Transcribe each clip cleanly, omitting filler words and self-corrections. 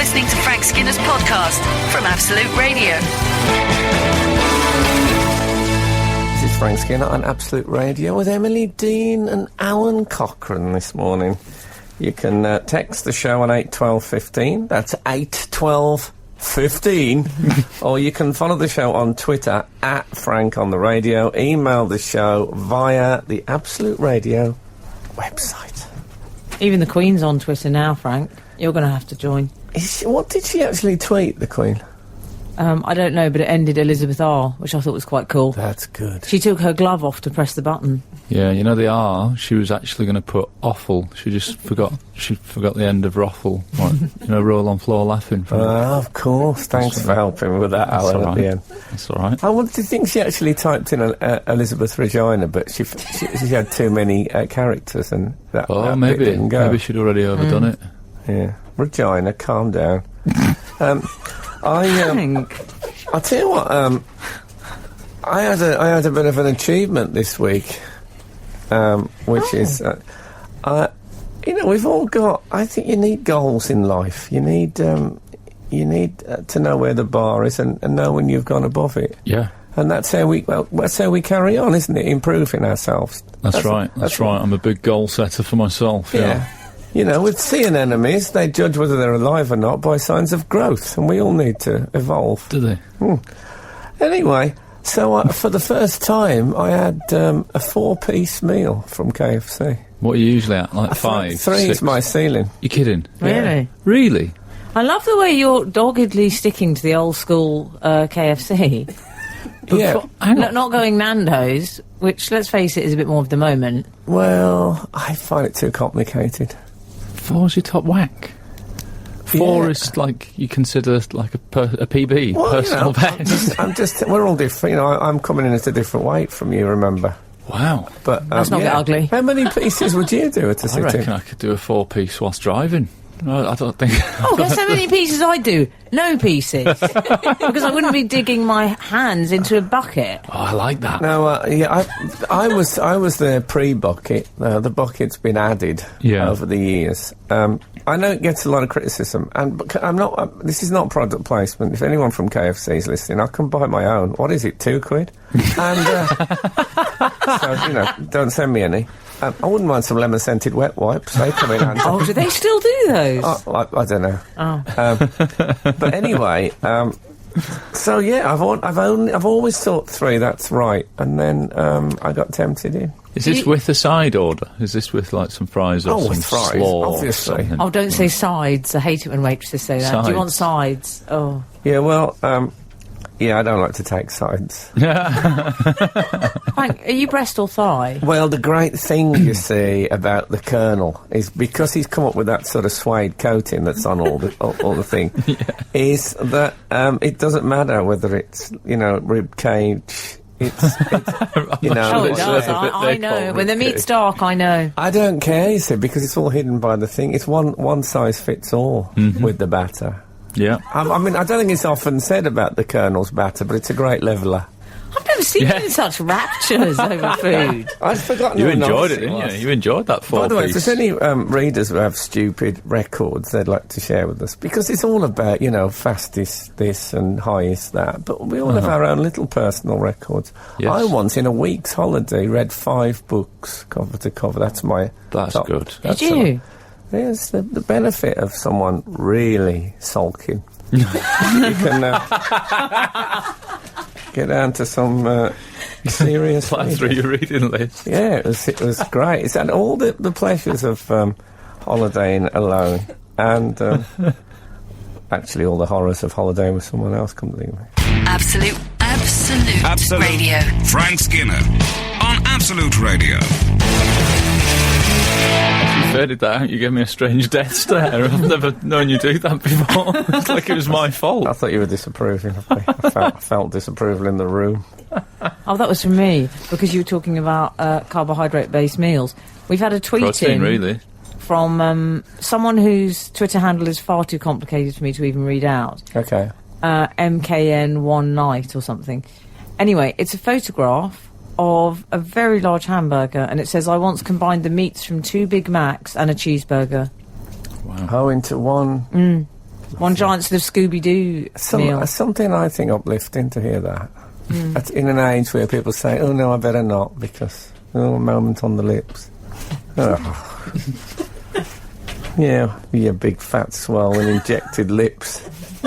listening to Frank Skinner's podcast from Absolute Radio. This is Frank Skinner on Absolute Radio with Emily Dean and Alan Cochrane this morning. You can text the show on 81215. That's 81215. Or you can follow the show on Twitter at Frank on the Radio. Email the show via the Absolute Radio website. Even the Queen's on Twitter now, Frank. You're going to have to join. What did she actually tweet, the Queen? I don't know, but it ended Elizabeth R, which I thought was quite cool. That's good. She took her glove off to press the button. Yeah, you know the R, she was actually going to put offal. She just forgot the end of ruffle. Like, roll on floor laughing. Of course. Thanks for helping me with that, Alan, at the end. That's all right. I wanted to think she actually typed in Elizabeth Regina, but she had too many characters, and that maybe bit didn't go. Maybe she'd already overdone it. Yeah. Regina, calm down. I'll tell you what, I had a bit of an achievement this week, which is, we've all got, I think you need goals in life. You need to know where the bar is and know when you've gone above it. Yeah. And that's how we carry on, isn't it? Improving ourselves. That's right. I'm a big goal setter for myself. Yeah. With seeing enemies, they judge whether they're alive or not by signs of growth, and we all need to evolve. Do they? Anyway, so for the first time, I had a 4-piece meal from KFC. What are you usually at? Like 5? 3 is my ceiling. You're kidding? Really? Yeah. Really? I love the way you're doggedly sticking to the old school KFC. Yeah. Not going Nando's, which, let's face it, is a bit more of the moment. Well, I find it too complicated. 4's your top whack. 4 is like you consider like a PB, personal best. I'm just. We're all different. I'm coming in at a different weight from you. Remember? Wow. But let's not get ugly. How many pieces would you do at a sitting? I reckon I could do a 4-piece whilst driving. No, I don't think... guess how many pieces I do? No pieces. Because I wouldn't be digging my hands into a bucket. Oh, I like that. No, I was there pre-bucket. The bucket's been added over the years. I know it gets a lot of criticism, but I'm not... this is not product placement. If anyone from KFC is listening, I can buy my own. What is it, £2? And, so, don't send me any. I wouldn't mind some lemon-scented wet wipes. They come in handy. Oh, do they still do those? I don't know. Oh. But anyway, so yeah, I've always thought 3. That's right, and then I got tempted in. Is this with a side order? Is this with like some fries or some with fries, slaw? Obviously. Oh, don't say sides. I hate it when waitresses say that. Sides. Do you want sides? Oh. Yeah, well, I don't like to take sides. Frank, are you breast or thigh? Well, the great thing, you see, about the Colonel is because he's come up with that sort of suede coating that's on all the thing, is that it doesn't matter whether it's, rib cage... It's it does. I know. When the meat's dark, I know. I don't care, you see, because it's all hidden by the thing. It's one size fits all with the batter. Yeah. I mean, I don't think it's often said about the Colonel's batter, but it's a great leveller. I've never seen you in such raptures over food. I'd forgotten. You enjoyed it, didn't you? You enjoyed that 4-piece. By the way, if there's any readers who have stupid records they'd like to share with us, because it's all about, fastest this and highest that, but we all have our own little personal records. Yes. I once, in a week's holiday, read 5 books, cover to cover. That's my top. Good. Did you? There's the benefit of someone really sulking. You can get down to some serious... Fly through your reading list. Yeah, it was great. It's had all the pleasures of holidaying alone, and actually all the horrors of holidaying with someone else, come to think of it. Absolute Radio. Frank Skinner on Absolute Radio. You faded that out, you gave me a strange death stare. I've never known you do that before. It's like it was my fault. I thought you were disapproving of me. I felt disapproval in the room. Oh, that was from me, because you were talking about carbohydrate-based meals. We've had a tweet Protein, really. From someone whose Twitter handle is far too complicated for me to even read out. Okay. MKN One Night or something. Anyway, it's a photograph of a very large hamburger, and it says, I once combined the meats from 2 Big Macs and a cheeseburger. Wow. Oh, into one... One giant sort of Scooby-Doo meal. Something I think uplifting to hear that. That's in an age where people say, oh no, I better not, because, a moment on the lips. Oh. Yeah, your big fat swollen injected lips.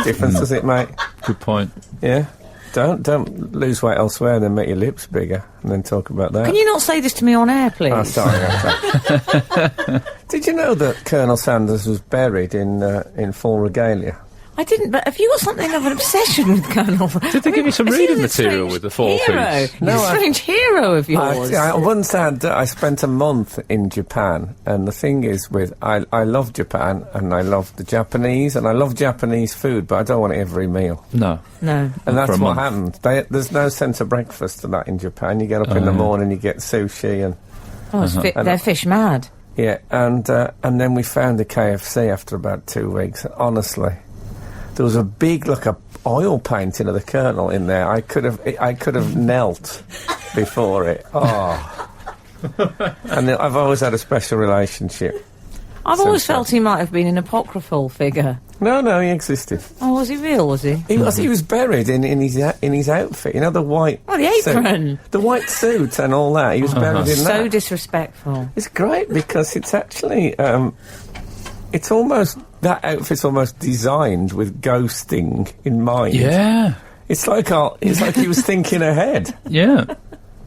Difference does it make? Good point. Yeah. Don't lose weight elsewhere and then make your lips bigger and then talk about that. Can you not say this to me on air, please? Oh, sorry. Did you know that Colonel Sanders was buried in full regalia? I didn't, but have you got something of an obsession with Colonel? Did they give you some reading material with the full piece? No, a strange hero of yours. I once had, I spent a month in Japan, and the thing is I love Japan, and I love the Japanese, and I love Japanese food, but I don't want it every meal. No. And that's what happened. There's no sense of breakfast to that in Japan. You get up in the morning, you get sushi, and... Oh, they're fish mad. Yeah, and then we found a KFC after about 2 weeks, honestly. There was a big, oil painting of the Colonel in there. I could have knelt before it. Oh. And I've always had a special relationship. I've always felt he might have been an apocryphal figure. No, he existed. Oh, was he real, was he? He was buried in his outfit. You know, the white... Oh, the apron! The white suit and all that. He was buried in that. So disrespectful. It's great because it's actually... it's almost... That outfit's almost designed with ghosting in mind. Yeah. It's like he was thinking ahead. Yeah.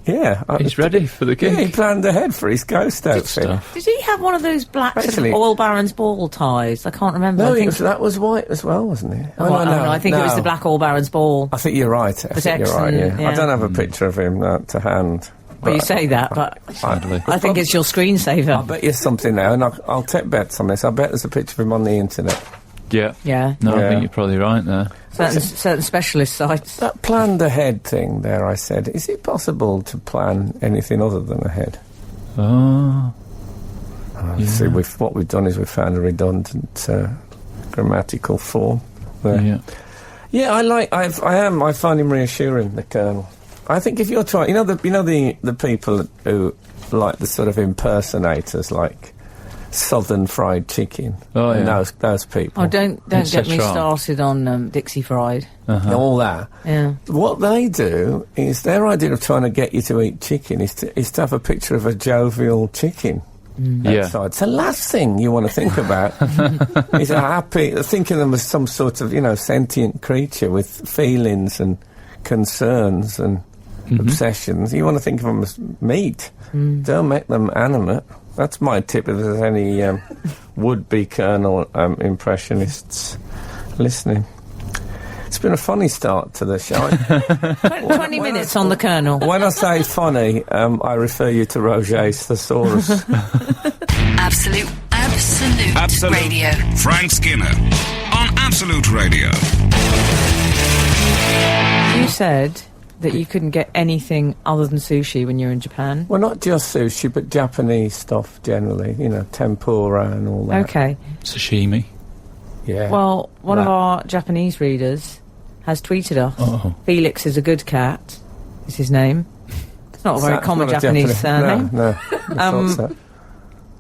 Yeah. He's ready for the gig. Yeah, he planned ahead for his ghost outfit. Did he have one of those black oil baron's ball ties? I can't remember. No, that was white as well, wasn't he? No, I think it was the black oil baron's ball. I think you're right. You're right, yeah. I don't have a picture of him to hand. Well, you say that, but I think it's your screensaver. I'll bet you something now, and I'll take bets on this. I bet there's a picture of him on the internet. Yeah. Yeah. No, I think you're probably right there. Certain specialist sites. That planned ahead thing there, I said, is it possible to plan anything other than ahead? Oh. Yeah. See, what we've done is we've found a redundant grammatical form there. Yeah, I find him reassuring, the Colonel. I think if you're trying, the people who like the sort of impersonators, like Southern Fried Chicken. Oh, and yeah. those people. Oh, don't get me started on Dixie Fried. All that. Yeah. What they do is their idea of trying to get you to eat chicken is to have a picture of a jovial chicken. Outside. It's the last thing you want to think about. Is thinking of them as some sort of sentient creature with feelings and concerns and obsessions. You want to think of them as meat. Don't make them animate. That's my tip if there's any would-be Colonel impressionists listening. It's been a funny start to the show. 20 minutes on the Colonel. When I say funny, I refer you to Roger's Thesaurus. Absolute Radio. Frank Skinner on Absolute Radio. You said that you couldn't get anything other than sushi when you were in Japan. Well, not just sushi, but Japanese stuff generally. Tempura and all that. Okay. Sashimi. Yeah. Well, one of our Japanese readers has tweeted us. Oh. Felix is a good cat, is his name. It's not a very common Japanese surname. No.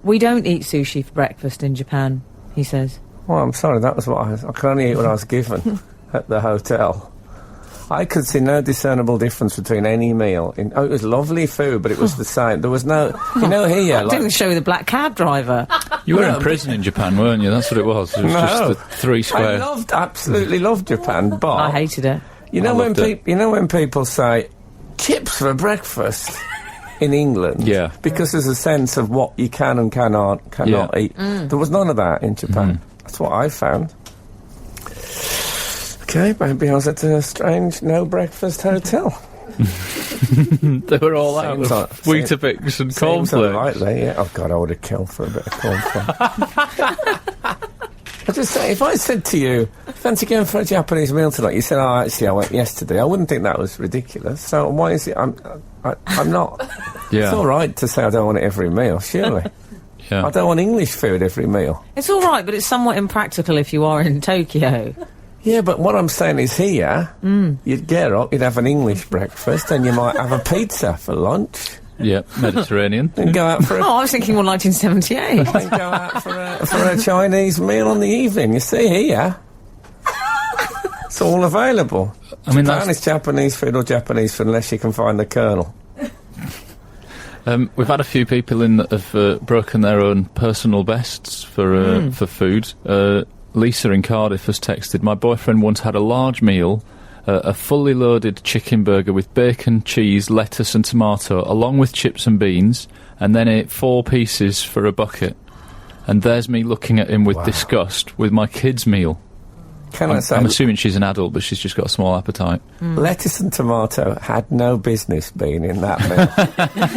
We don't eat sushi for breakfast in Japan, he says. Well, I'm sorry, that was what I could only eat what I was given at the hotel. I could see no discernible difference between any meal. It was lovely food, but it was the same. There was no... here... Doing the show with a black cab driver. You were in prison in Japan, weren't you? That's what it was. It was just the 3 square... I absolutely loved Japan, but... I hated it. When people say, chips for breakfast... in England, because there's a sense of what you can and cannot eat. There was none of that in Japan. That's what I found. Okay, maybe I was at a strange no-breakfast hotel. They were all out of Weetabix and cornflakes. Yeah. Oh, God, I would have killed for a bit of cornflakes. I just say, if I said to you, fancy going for a Japanese meal tonight, you said, oh, actually, I went yesterday, I wouldn't think that was ridiculous. So why is it... I'm not... Yeah. It's all right to say I don't want it every meal, surely. Yeah. I don't want English food every meal. It's all right, but it's somewhat impractical if you are in Tokyo. Yeah, but what I'm saying is here, you'd get up, you'd have an English breakfast, and you might have a pizza for lunch. Yeah, Mediterranean. And go out for I was thinking more 1978. And go out for a Chinese meal on the evening. You see, here, It's all available. I mean, Japan is Japanese food or Japanese food unless you can find the kernel. We've had a few people in that have broken their own personal bests for food. Lisa in Cardiff has texted, my boyfriend once had a large meal, a fully loaded chicken burger with bacon, cheese, lettuce and tomato, along with chips and beans, and then ate 4 pieces for a bucket. And there's me looking at him with disgust with my kid's meal. Can I say... I'm assuming she's an adult, but she's just got a small appetite. Lettuce and tomato had no business being in that meal.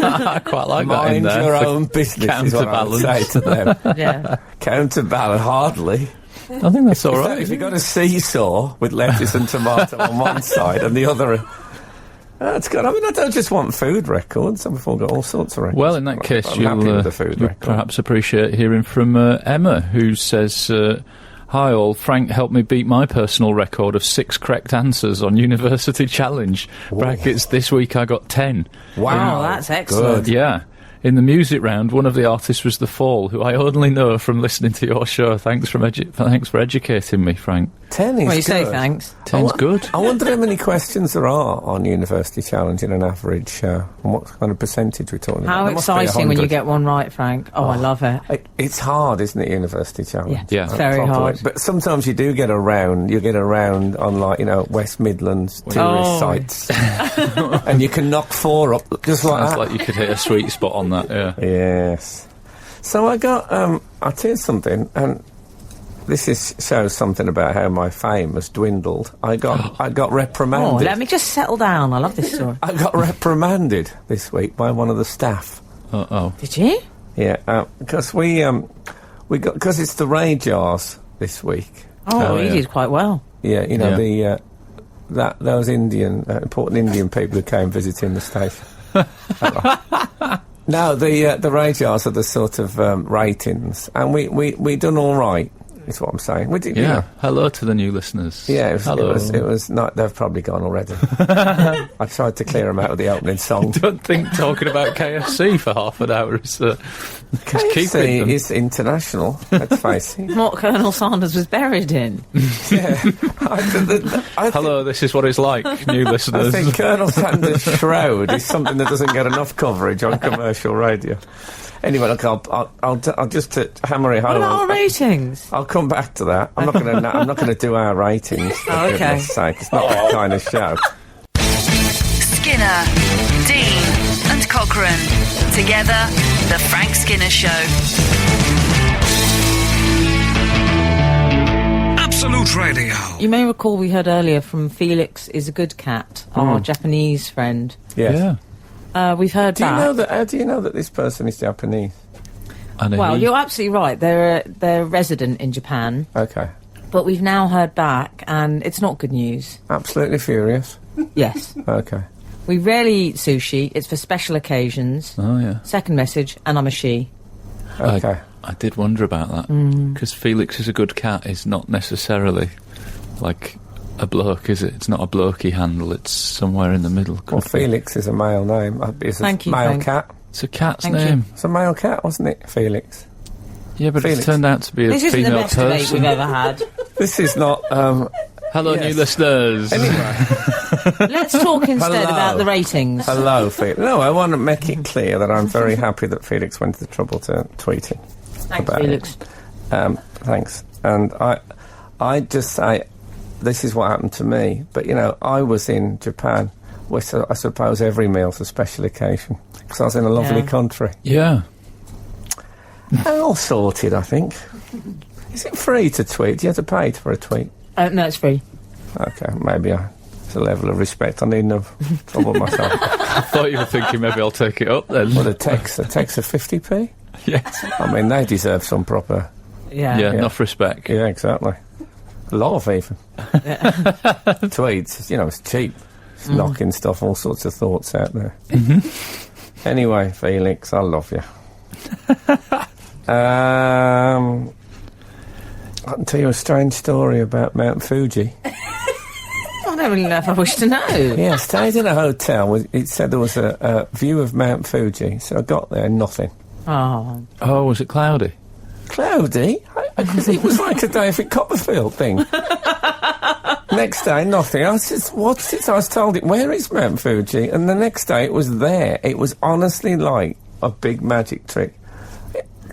I quite like that in Mind there. your own business is what I would say to them. Yeah. Counterbalance, hardly. I think that's all right. If you've got a seesaw with lettuce and tomato on one side and the other... That's good. I mean, I don't just want food records. I've got all sorts of records. Well, in that case, I'm happy with the food you'll record. perhaps appreciate hearing from Emma, who says... Hi all, Frank helped me beat my personal record of 6 correct answers on University Challenge. Brackets, this week I got 10. Wow, that's excellent. Good. Yeah. In the music round, one of the artists was The Fall, who I only know from listening to your show. Thanks for educating me, Frank. 10 is Well, you good. say thanks. 10's good. I wonder how many questions there are on University Challenge in an average show, and what kind of percentage we're talking about. How There must be exciting when you 100. get one right, Frank. Oh, I love it. It's hard, isn't it, University Challenge? Yeah, it's very hard. But sometimes you do get around. You get around on, like, West Midlands tourist sites. And you can knock 4 up just like Sounds that. like you could hit a sweet spot on that, yeah. Yes. So I got, I'll tell you something, and this shows something about how my fame has dwindled. I got reprimanded. Oh, let me just settle down. I love this story. I got reprimanded this week by one of the staff. Uh-oh. Did you? Yeah, because we got, because it's the Ray Jars this week. Oh, you yeah. did quite well. Yeah, you know, those important Indian people who came visiting the station. No, the Ray Jars are the sort of ratings, and we done all right. Is what I'm saying. We did, Yeah. you know. Hello to the new listeners. Yeah, Hello. it was not. They've probably gone already. I tried to clear them out with the opening song. Don't think talking about KFC for half an hour is keeping KFC them. is international. Let's face it. What Colonel Sanders was buried in. Yeah. Hello, this is what it's like, new I listeners. think Colonel Sanders' shroud is something that doesn't get enough coverage on commercial radio. Anyway, look, I'll just hammer it What home. about our ratings? I'll come back to that. I'm not going to do our ratings. For Oh, okay. goodness sake. It's not that kind of show. Skinner, Dean, and Cochrane. Together, The Frank Skinner Show. Absolute Radio. You may recall we heard earlier from Felix is a good cat, our Japanese friend. Yes. Yeah. We've heard Do you back. know that? How do you know that this person is Japanese? And Well, you're absolutely right. They're resident in Japan, Okay. but we've now heard back, and it's not good news. Absolutely furious. Yes. Okay. We rarely eat sushi. It's for special occasions. Oh, yeah. Second message, and I'm a she. Okay. I did wonder about that. Because Felix is a good cat is not necessarily like a bloke, is it? It's not a blokey handle, it's somewhere in the middle. Well, Could be. Felix is a male name. It's a Thank you, male Frank. cat. It's a cat's Thank name. It's a male cat, wasn't it, Felix? Yeah, but Felix. it's turned out to be a This isn't the female best debate person. we've ever had. This is not. Hello, Yes. new listeners. Anyway, Let's talk instead Hello. about the ratings. hello, Felix. No, I want to make it clear that I'm very happy that Felix went to the trouble to tweeting. Thanks, about Felix. Thanks. And I just say, this is what happened to me. But, you know, I was in Japan, which I suppose every meal's a special occasion, because I was in a lovely Yeah. country. Yeah. And all sorted, I think. Is it free to tweet? Do you have to pay for a tweet? No, it's free. Okay, maybe it's a level of respect I need to trouble myself. I thought you were thinking maybe I'll take it up then. Well, a text of 50p? Yes. I mean, they deserve some proper... Yeah. Yeah, enough respect. Yeah, exactly. A lot of even. Tweets, you know, it's cheap. It's knocking stuff, all sorts of thoughts out there. Anyway, Felix, I love you. I can tell you a strange story about Mount Fuji. I don't really know if I wish to know. Yeah, I stayed in a hotel. It said there was a view of Mount Fuji, so I got there, nothing. Oh, Oh, was it cloudy? Cloudy? It was like a David Copperfield thing. Next day, nothing. I said, what's it? I was told it, where is Mount Fuji? And the next day it was there. It was honestly like a big magic trick.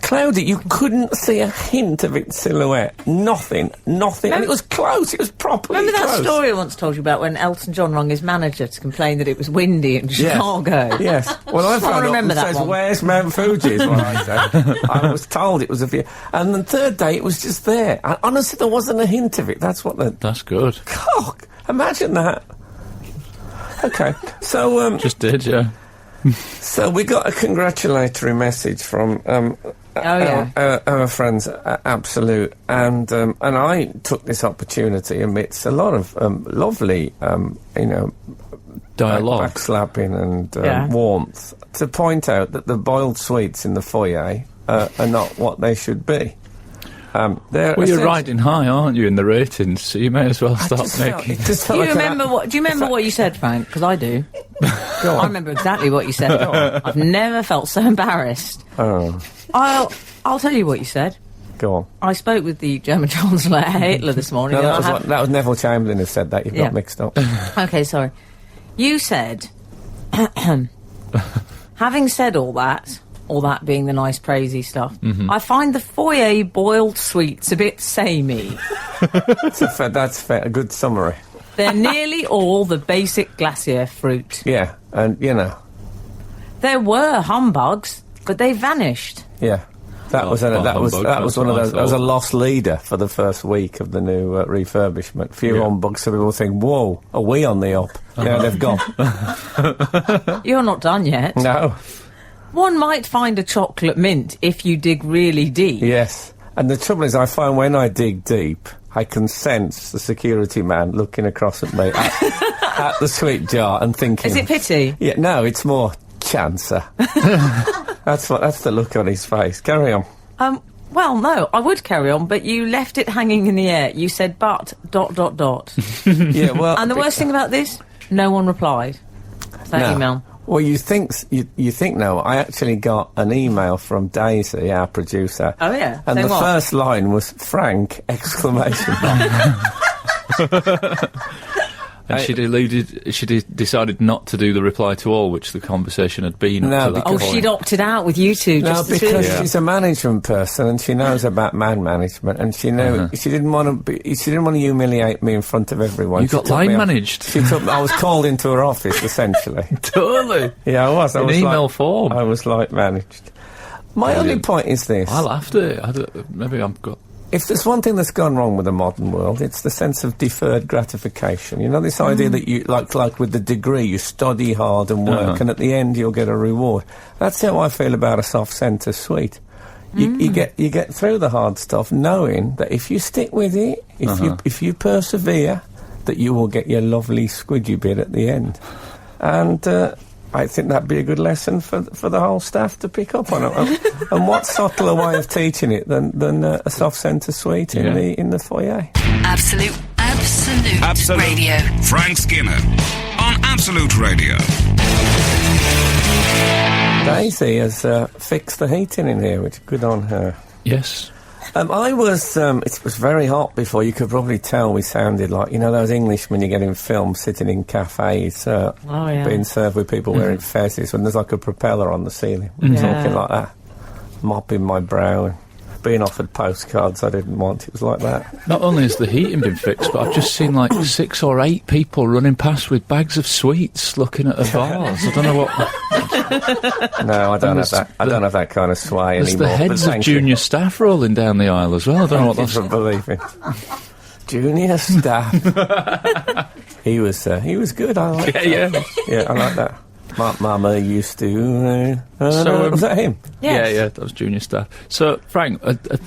Cloudy, you couldn't see a hint of its silhouette. Nothing. And it was close. It was properly Remember close. that story I once told you about when Elton John rang his manager to complain that it was windy in Chicago? Yes. Well, I found remember it that says, one. where's Mount Fuji, is what I said. I was told it was a view. And the third day, it was just there. And honestly, there wasn't a hint of it. That's what the... That's good. Cock! Imagine that. Okay, so... Just did, yeah. So we got a congratulatory message from our friends at Absolute, and I took this opportunity amidst a lot of lovely, Dialogue. backslapping and warmth to point out that the boiled sweets in the foyer are not what they should be. Well, you're riding high, aren't you, in the ratings? So you may as well start making. Do you remember what you said, Frank? Because I do. Go on. I remember exactly what you said. I've never felt so embarrassed. Oh, I'll tell you what you said. go on. I spoke with the German Chancellor Hitler this morning. No, and that was Neville Chamberlain who said that. You've got mixed up. Okay, sorry. You said, having said all that being the nice praisey stuff, I find the foyer boiled sweets a bit samey. That's fair. A good summary. They're nearly all the basic glacier fruit. Yeah, and There were humbugs, but they vanished. yeah. That was one of those. That was a lost leader for the first week of the new refurbishment. Few humbugs, so people think, "Whoa, are we on the up?" Yeah, they've gone. You're not done yet. No. One might find a chocolate mint if you dig really deep. Yes, and the trouble is, I find when I dig deep, I can sense the security man looking across at me at the sweet jar and thinking, Is it pity? Yeah, no, it's more chancer. That's the look on his face. Carry on. Well, no, I would carry on, but you left it hanging in the air. You said, but, ... Yeah, well, And the worst thing about this, no one replied to that email. Well, you think no. I actually got an email from Daisy, our producer. Oh, yeah? And Saying the what? first line was Frank! ! And she decided not to do the reply to all, which the conversation had been up to that point. She'd opted out with you two. No, because she's a management person and she knows about man management, and she knew she didn't want to humiliate me in front of everyone. You got line managed. I was called into her office essentially. Totally. Yeah, I was. In email form. I was like managed. My only point is this. I laughed at it. Maybe I've got. If there's one thing that's gone wrong with the modern world, it's the sense of deferred gratification. You know, this idea that you, like with the degree, you study hard and work, and at the end you'll get a reward. That's how I feel about a soft centre sweet. You get through the hard stuff knowing that if you stick with it, if you persevere, that you will get your lovely squidgy bit at the end. And I think that'd be a good lesson for the whole staff to pick up on it. And what subtler way of teaching it than a soft centre sweet in the foyer? Absolute Radio. Frank Skinner on Absolute Radio. Daisy has fixed the heating in here, which is good on her. Yes. It was very hot before. You could probably tell we sounded like, those Englishmen you get in films sitting in cafes, being served with people wearing fezzes, when there's like a propeller on the ceiling. We're talking like that. Mopping my brow and being offered postcards I didn't want. It was like that. Not only has the heating been fixed, but I've just seen like 6 or 8 people running past with bags of sweets looking at a vase. I don't know what... No, I don't have that. I don't have that kind of sway There's anymore. the heads of junior staff rolling down the aisle as well. I don't know what that's... believing. Junior staff. He was good. I like that. Yeah, I like that. My mama used to... was that him? Yes. Yeah, that was junior staff. So, Frank,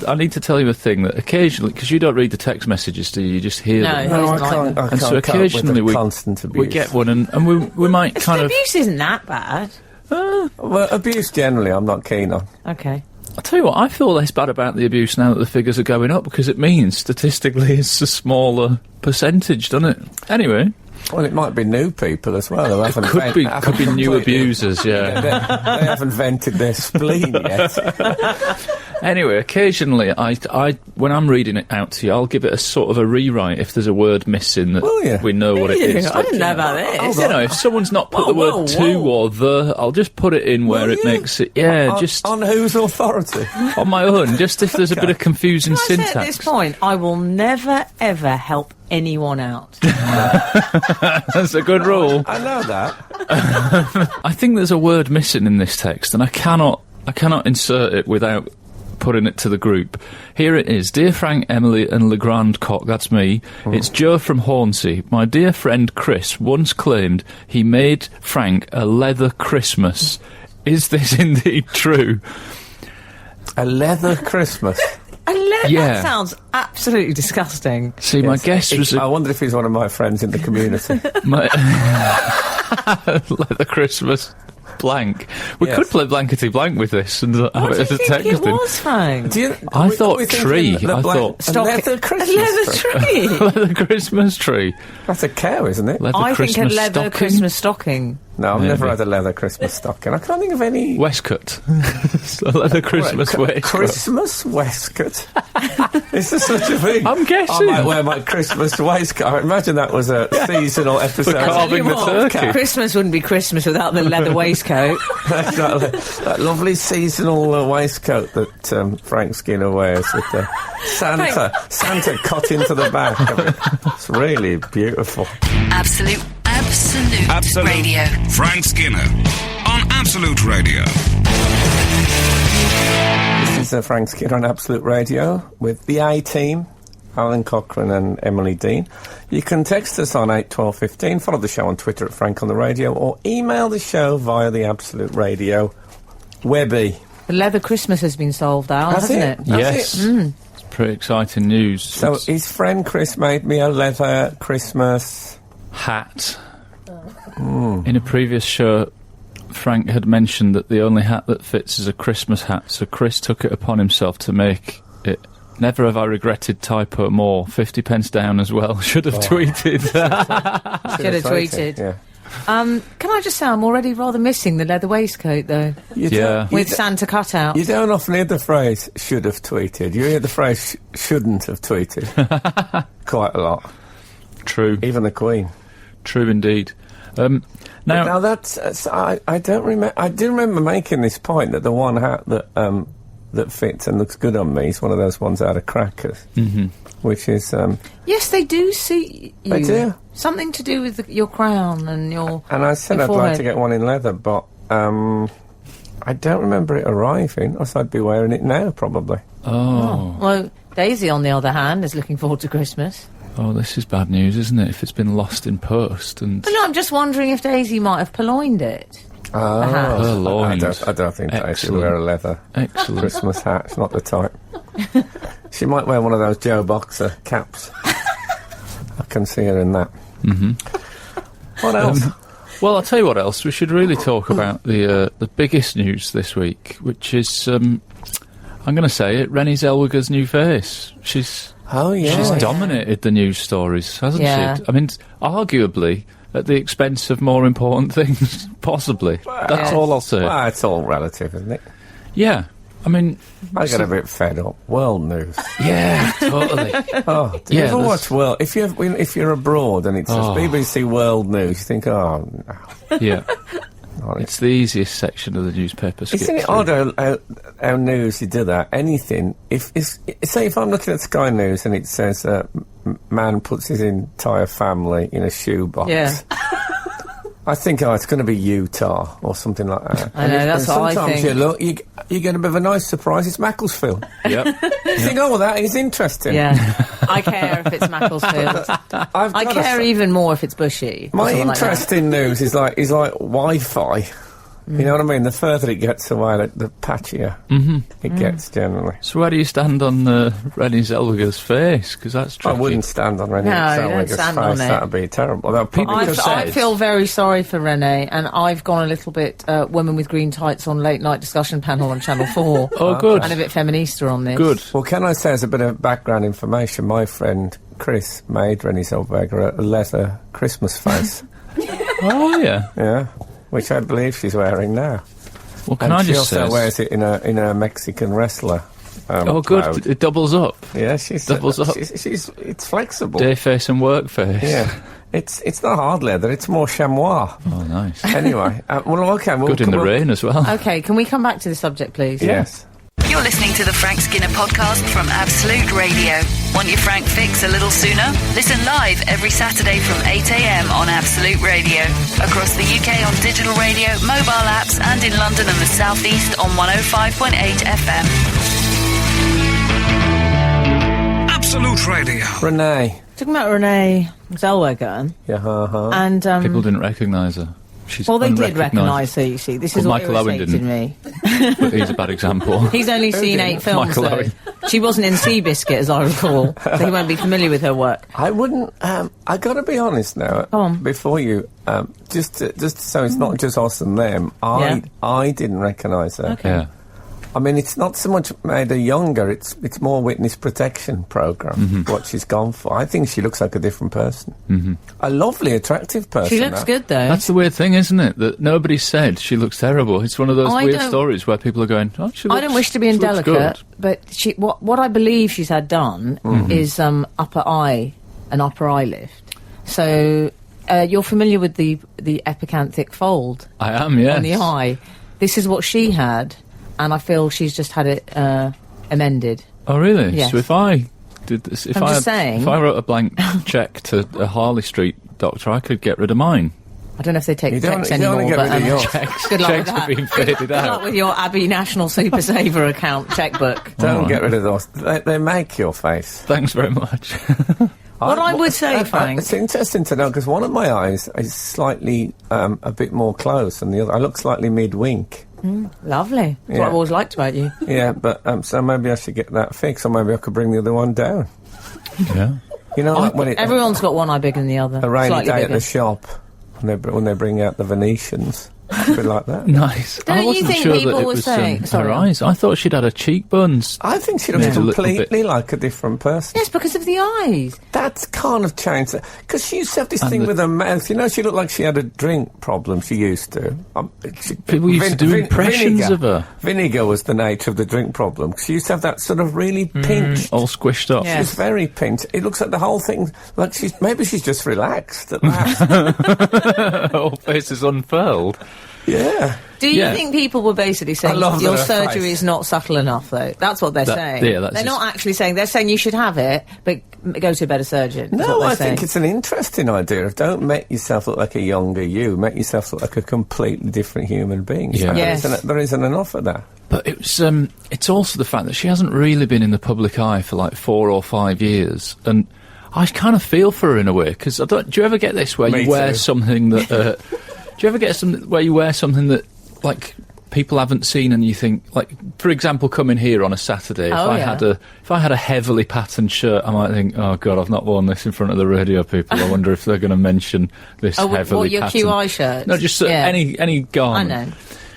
I need to tell you a thing that occasionally, because you don't read the text messages, do you? You just hear them. No, I can't. And so occasionally constant abuse. we get one, and we might kind of... Abuse isn't that bad. Well, abuse generally I'm not keen on. Okay. I'll tell you what, I feel less bad about the abuse now that the figures are going up, because it means statistically it's a smaller percentage, doesn't it? Anyway, Well, it might be new people as well. Who haven't Could be new abusers, yeah. They haven't vented their spleen yet. Anyway, occasionally, I when I'm reading it out to you, I'll give it a sort of a rewrite if there's a word missing that we know what it is. I didn't know about this. You know, if someone's not put the word to or the, I'll just put it in where it makes it. Yeah, just on whose authority? On my own. Just if there's a bit of confusing syntax. At this point, I will never ever help anyone out. That's a good rule. I know that. I think there's a word missing in this text, and I cannot insert it without putting it to the group. Here it is. Dear Frank, Emily and Legrand Cock, that's me. It's Joe from Hornsey. My dear friend Chris once claimed he made Frank a leather Christmas. Is this indeed true? A leather Christmas? Yeah. That sounds absolutely disgusting. See, my guess was... I wonder if he's one of my friends in the community. Leather Christmas blank. We could play blankety blank with this and have it as a text What do you think it was, Frank? I thought tree. I thought... A leather Christmas tree. Leather Christmas tree. That's a cow, isn't it? I think a leather Christmas stocking. No, I've never had a leather Christmas stocking. I can't think of any... Waistcoat. A leather Christmas waistcoat. Christmas waistcoat? Is there such a thing? I'm guessing. I might wear my Christmas waistcoat. I imagine that was a seasonal episode. For carving the turkey. Christmas wouldn't be Christmas without the leather waistcoat. Exactly. That lovely seasonal waistcoat that Frank Skinner wears with the Santa cut into the back of it. It's really beautiful. Absolute Radio. Frank Skinner on Absolute Radio. This is Frank Skinner on Absolute Radio with the A-Team, Alan Cochrane and Emily Dean. You can text us on 81215, follow the show on Twitter at Frank on the Radio, or email the show via the Absolute Radio Webby. The leather Christmas has been solved out, hasn't it? Yes. It's pretty exciting news. So his friend Chris made me a leather Christmas... hat. In a previous show, Frank had mentioned that the only hat that fits is a Christmas hat, so Chris took it upon himself to make it. Never have I regretted typo more. 50 pence down as well. Should have tweeted. Should have tweeted. Yeah. Can I just say I'm already rather missing the leather waistcoat, though. With Santa cutout. You don't often hear the phrase, should have tweeted. You hear the phrase, shouldn't have tweeted. Quite a lot. True. Even the Queen. True indeed. Now that's I don't remember. I do remember making this point that the one hat that fits and looks good on me is one of those ones out of Crackers, which is yes, they do suit you. They do. Something to do with your crown and your. And I said I'd like to get one in leather, but I don't remember it arriving. Or so I'd be wearing it now, probably. Oh. Well, Daisy, on the other hand, is looking forward to Christmas. Oh, this is bad news, isn't it? If it's been lost in post and... But no, I'm just wondering if Daisy might have purloined it. Oh, I don't think Daisy would wear a leather Christmas hat. It's not the type. She might wear one of those Joe Boxer caps. I can see her in that. What else? Well, I'll tell you what else. We should really talk about the biggest news this week, which is, I'm going to say it, Renee Zelwegger's new face. She's dominated the news stories, hasn't she? I mean, arguably at the expense of more important things, possibly. That's all I'll say. Well, it's all relative, isn't it? Yeah. I mean... I get a bit fed up. World news. Yeah, totally. Do you ever watch World... If you're abroad and it says BBC World News, you think, oh, no. Yeah. It's the easiest section of the newspaper. Isn't it odd how news you do that? Anything. Say if I'm looking at Sky News and it says man puts his entire family in a shoebox. Yeah. I think, it's going to be Utah or something like that. I know, that's what I think. Sometimes you get a bit of a nice surprise, it's Macclesfield. Yep. You think, that is interesting. Yeah. I care if it's Macclesfield. I care even more if it's Bushy. My interest in news is like Wi-Fi. You know what I mean? The further it gets away, the patchier it gets generally. So where do you stand on Renee Zelwegger's face? Because that's tricky. I wouldn't stand on Renee Zelwegger's face. That would be terrible. I feel very sorry for Renee, and I've gone a little bit Women with Green Tights on Late Night Discussion Panel on Channel 4. Oh, good. And a bit feminista on this. Good. Well, can I say as a bit of background information, my friend Chris made Renee Zelwegger a leather Christmas face. Oh, yeah. Yeah, which I believe she's wearing now. Well, can And I she just say... also wears it in a Mexican wrestler. Oh, good. cloud. It doubles up. Yeah, she's Doubles up. It's flexible. Day face and work face. Yeah, it's not hard leather. It's more chamois. Oh, nice. Anyway, well, okay. Well, Good in the rain as well. Okay, can we come back to the subject, please? Yes. You're listening to the Frank Skinner podcast from Absolute Radio. Want your Frank fix a little sooner? Listen live every Saturday from 8 a.m. on Absolute Radio. Across the UK on digital radio, mobile apps, and in London and the South East on 105.8 FM. Absolute Radio. Renee. Talking about Renee Zelwegger, Yeah. and People didn't recognise her. She's well, they did unrecognised- recognise her. You see, this is Well, what Michael Owen irritated didn't. me. But he's a bad example. He's only seen 8 films, Michael though. Owen. She wasn't in Seabiscuit, as I recall, so he won't be familiar with her work. I wouldn't. I got to be honest now. Go on. Before you, just so it's not just us and them. I didn't recognise her. Okay. Yeah. I mean, it's not so much made her younger. It's more witness protection program. What she's gone for. I think she looks like a different person. A lovely, attractive person. She looks that. good, though. That's the weird thing, isn't it? That nobody said she looks terrible. It's one of those I weird don't- stories where people are going, oh, she looks, I don't wish to be she looks indelicate, good. but what I believe she's had done is an upper eye lift. So you're familiar with the epicanthic fold I am, yes. on the eye. This is what she had, and I feel she's just had it amended. Oh, really? Yes. So if I did this, if I'm I just saying- if I wrote a blank cheque to a Harley Street doctor, I could get rid of mine. I don't know if they take You don't- checks you don't anymore, wanna get but rid of yours. good luck with Checks are that. being faded Good luck out. with your Abbey National Super Saver account checkbook. Don't Alright. get rid of those. They make your face. Thanks very much. What I would say, Frank- It's interesting to know because one of my eyes is slightly a bit more closed than the other. I look slightly mid-wink. Lovely. That's what Yeah. I've always liked about you. Yeah, but so maybe I should get that fixed, or maybe I could bring the other one down. Yeah. You know, like when Everyone's got one eye bigger than the other. a rainy Slightly day at bigger. the shop when they bring out the Venetians, a bit like that. Nice. Don't I you wasn't think sure people that it were was saying- her sorry. eyes. I thought she'd had her cheekbones. I think she looks Yeah. A little completely like a different person. Yes, because of the eyes. That's kind of changed because she used to have this And thing the- with her mouth. You know, she looked like she had a drink problem. She used to. People used to do impressions vinegar. of her. Vinegar was the nature of the drink problem. She used to have that sort of really pinched. All squished up. Yeah. She's very pinched. It looks like the whole thing, like maybe she's just relaxed at last. Her whole face is unfurled. Yeah. Do you Yeah. think people were basically saying I love your that surgery face. is not subtle enough, though? That's what they're saying. yeah, that's they're just- not actually saying. They're saying you should have it, but go to a better surgeon. That's No, what they're I saying. think it's an interesting idea of don't make yourself look like a younger you, make yourself look like a completely different human being. Yeah. Yes. There isn't enough of that. But it's also the fact that she hasn't really been in the public eye for like 4 or 5 years, and I kind of feel for her in a way because do you ever get this where Me you wear too. something that? Do you ever get something where you wear something that like people haven't seen and you think, like, for example, coming here on a Saturday, Oh, if I had a heavily patterned shirt, I might think, oh God, I've not worn this in front of the radio people. I wonder if they're going to mention this heavily what, your patterned. QI shirts? No, just Yeah. any garment. I know.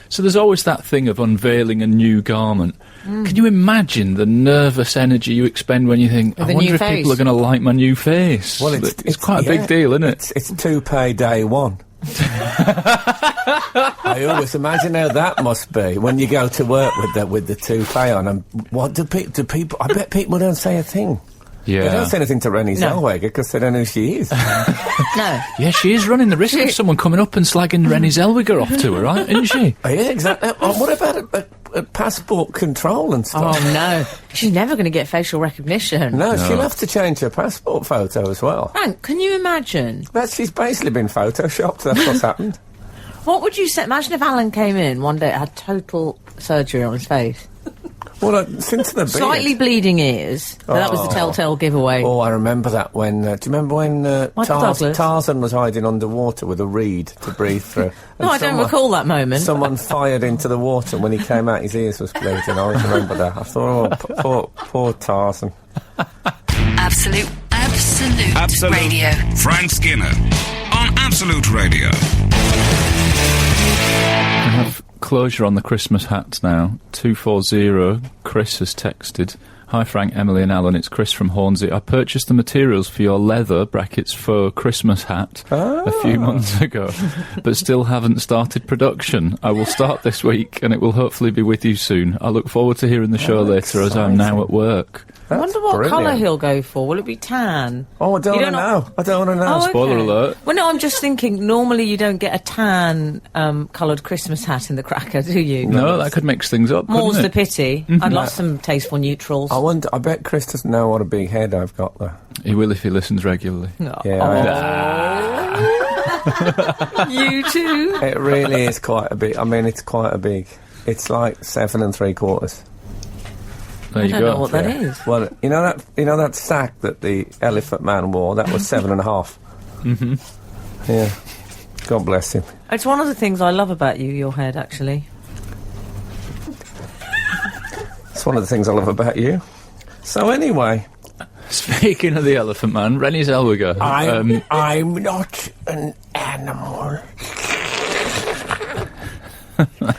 So there's always that thing of unveiling a new garment. Can you imagine the nervous energy you expend when you think, With I a wonder new if face. people are going to like my new face? Well, it's quite a big deal, isn't it? It's toupee day one. I always imagine how that must be when you go to work with the toupee on. And what do people? I bet people don't say a thing. They Yeah. don't say anything to Renee No. Zelwegger because they don't know who she is. No. Yeah, she is running the risk of someone coming up and slagging Renee Zelwegger off to her, right? Isn't she? Oh, yeah, exactly. What about passport control and stuff? Oh no. She's never going to get facial recognition. No, she'll have to change her passport photo as well. Frank, can you imagine? She's basically been photoshopped. That's what's happened. What would you say? Imagine if Alan came in one day and had total surgery on his face. Well, since the beard. Slightly bleeding ears. So that was the telltale giveaway. Oh, I remember that when... do you remember when Douglas. Tarzan was hiding underwater with a reed to breathe through? No, I don't recall that moment. Someone fired into the water, and when he came out, his ears was bleeding. I always remember that. I thought, oh, poor Tarzan. Absolute Radio. Frank Skinner on Absolute Radio. We have closure on the Christmas hats now. 240, Chris has texted. Hi Frank, Emily and Alan, it's Chris from Hornsey. I purchased the materials for your leather (faux) Christmas hat a few months ago, but still haven't started production. I will start this week and it will hopefully be with you soon. I look forward to hearing the show later as I'm now at work. I wonder what colour he'll go for. Will it be tan? Oh, I don't want to know. I don't want to know. Oh, Spoiler alert. Well, no, I'm just thinking, normally you don't get a tan coloured Christmas hat in the cracker, do you? No, that could mix things up, More's couldn't the it? pity. I'd love some tasteful neutrals. I bet Chris doesn't know what a big head I've got, though. He will if he listens regularly. Yeah. You too? It really is quite a big... I mean, it's quite a big... It's like 7 3/4. There you I go. don't know what that is. Well, you know that sack that the Elephant Man wore? That was 7.5. Mm-hmm. Yeah. God bless him. It's one of the things I love about you, your head, actually. It's one of the things I love about you. So anyway... Speaking of the Elephant Man, Renee Zelwegger. I'm not an animal.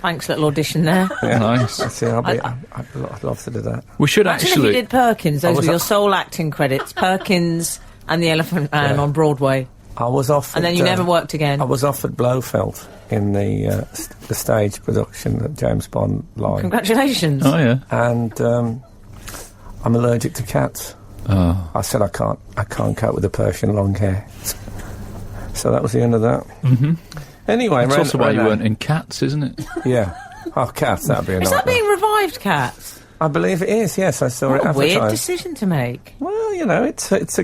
Thanks, little audition there. Yeah. Nice. See, I'd love to do that. We should Imagine actually... if you did Perkins. Those were your sole acting credits. Perkins and the Elephant Man on Broadway. I was offered... And then you never worked again. I was offered Blofeld in the stage production of James Bond Live. Congratulations. Oh, yeah. And I'm allergic to cats. Oh. I said I can't cope with the Persian long hair. So that was the end of that. Mm-hmm. Anyway, that's also why you weren't in Cats, isn't it? Yeah. Oh, Cats, that'd be a nightmare. Is that being revived, Cats? I believe it is, yes. I saw it What a advertised. weird decision to make. Well, you know, it's a... Well,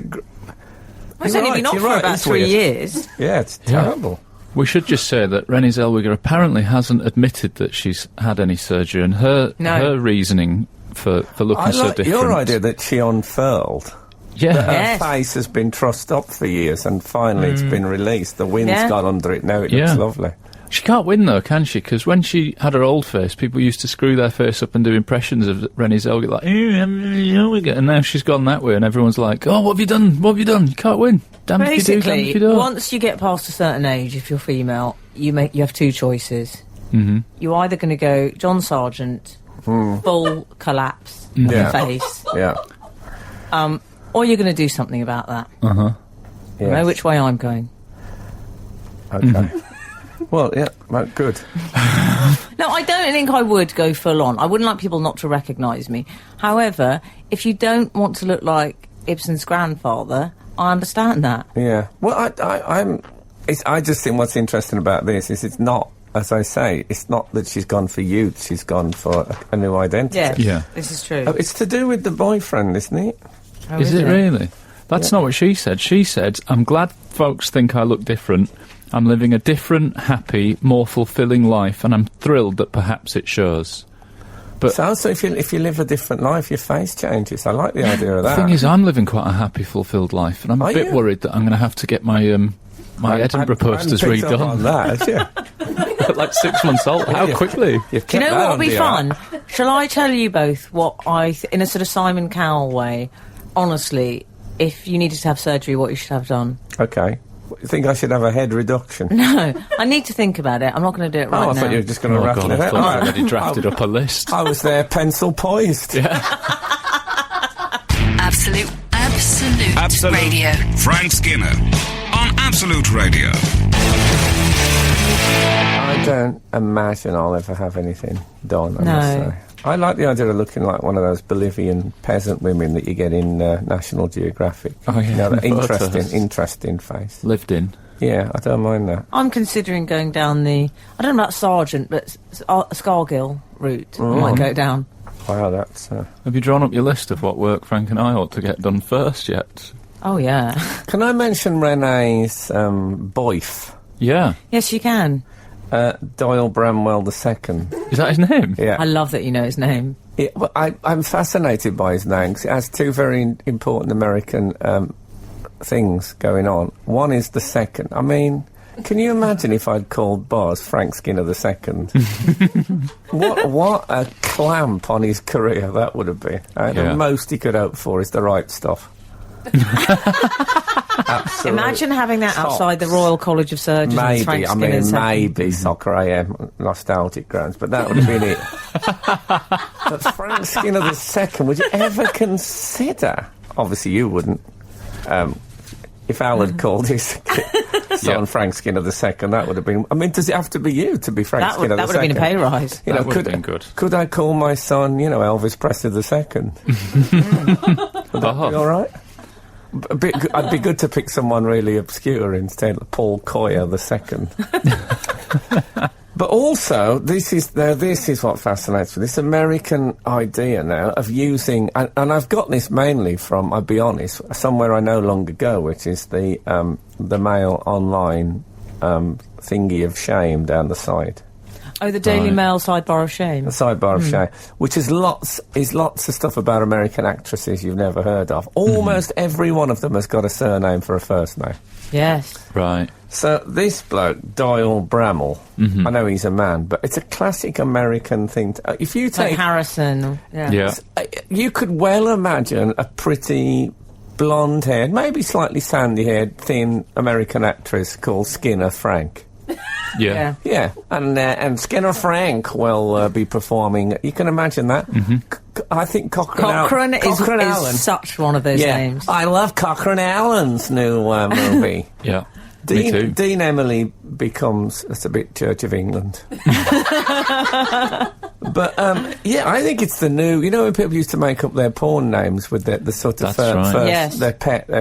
it's only been on for about 3 years. Yeah, it's terrible. We should just say that Renee Zelwegger apparently hasn't admitted that she's had any surgery, and her reasoning for looking so different... your idea that she unfurled... Yeah. Her face has been trussed up for years and finally it's been released. The wind's got under it now. It looks lovely. She can't win, though, can she? Because when she had her old face, people used to screw their face up and do impressions of Renee Zelwegger, like, and now she's gone that way and everyone's like, oh, what have you done? What have you done? You can't win. Damn if you do, damn if you don't. Once you get past a certain age, if you're female, you have two choices. Mm-hmm. You're either going to go John Sargent, full collapse on your face. Yeah. Or you're going to do something about that. Uh-huh. Yes. I know which way I'm going. Okay. Well, yeah, good. No, I don't think I would go full on. I wouldn't like people not to recognise me. However, if you don't want to look like Ibsen's grandfather, I understand that. Yeah. Well, I just think what's interesting about this is it's not, as I say, it's not that she's gone for youth, she's gone for a new identity. Yeah, this is true. It's to do with the boyfriend, isn't it? Oh, is it really? That's not what she said. She said, I'm glad folks think I look different. I'm living a different, happy, more fulfilling life, and I'm thrilled that perhaps it shows. But so if you live a different life, your face changes. I like the idea of that. The thing is, I'm living quite a happy, fulfilled life, and I'm a bit worried that I'm going to have to get my Edinburgh posters redone. On that, yeah. Like 6 months old. How quickly? Do you know what would be fun? Shall I tell you both what in a sort of Simon Cowell way, honestly, if you needed to have surgery, what you should have done? Okay. You think I should have a head reduction? No, I need to think about it. I'm not going to do it right now. I thought you were just going to rattle it out. I thought you already drafted up a list. I was there, pencil poised. Yeah. Absolute Radio. Frank Skinner on Absolute Radio. I don't imagine I'll ever have anything done, I must say. I like the idea of looking like one of those Bolivian peasant women that you get in National Geographic. Oh, yeah. You know, that interesting face. Lived in. Yeah, I don't mind that. I'm considering going down I don't know about Sargent, but Scargill route. I might go down. Wow, that's... Have you drawn up your list of what work Frank and I ought to get done first yet? Oh, yeah. Can I mention Renee's boyf? Yeah. Yes, you can. Doyle Bramwell II. Is that his name? Yeah. I love that you know his name. Yeah, well, I'm fascinated by his name because it has two very important American things going on. One is the second. I mean, can you imagine if I'd called Boz Frank Skinner II? What a clamp on his career that would have been. The most he could hope for is the right stuff. Absolutely. Imagine having that outside the Royal College of Surgeons. Maybe Soccer AM, nostalgic grounds, but that would have been it. But Frank Skinner II, would you ever consider? Obviously, you wouldn't. If Al had called his son Frank Skinner II, that would have been... I mean, does it have to be you to be Frank Skinner II? That would have been a pay rise. You know, That would have been good. Could I call my son, Elvis Presley II? Would that be all right? I'd be good to pick someone really obscure instead, Paul Coyer II. But also, this is what fascinates me. This American idea now of using, and I've got this mainly from, I'll be honest, somewhere I no longer go, which is the Mail online thingy of shame down the side. Oh, the Daily Mail sidebar of shame. The sidebar of shame, which is lots of stuff about American actresses you've never heard of. Almost every one of them has got a surname for a first name. Yes. Right. So this bloke, Doyle Bramall, I know he's a man, but it's a classic American thing. If you take... Like Harrison. Yeah. You could well imagine a pretty blonde-haired, maybe slightly sandy-haired, thin American actress called Skinner Frank. Yeah. Yeah, and Skinner Frank will be performing. You can imagine that. I think Cochrane Allen. is such one of those names. I love Cochrane Allen's new movie. Yeah. Me too. Dean Emily becomes... That's a bit Church of England. But, I think it's the new... You know when people used to make up their porn names with the sort of their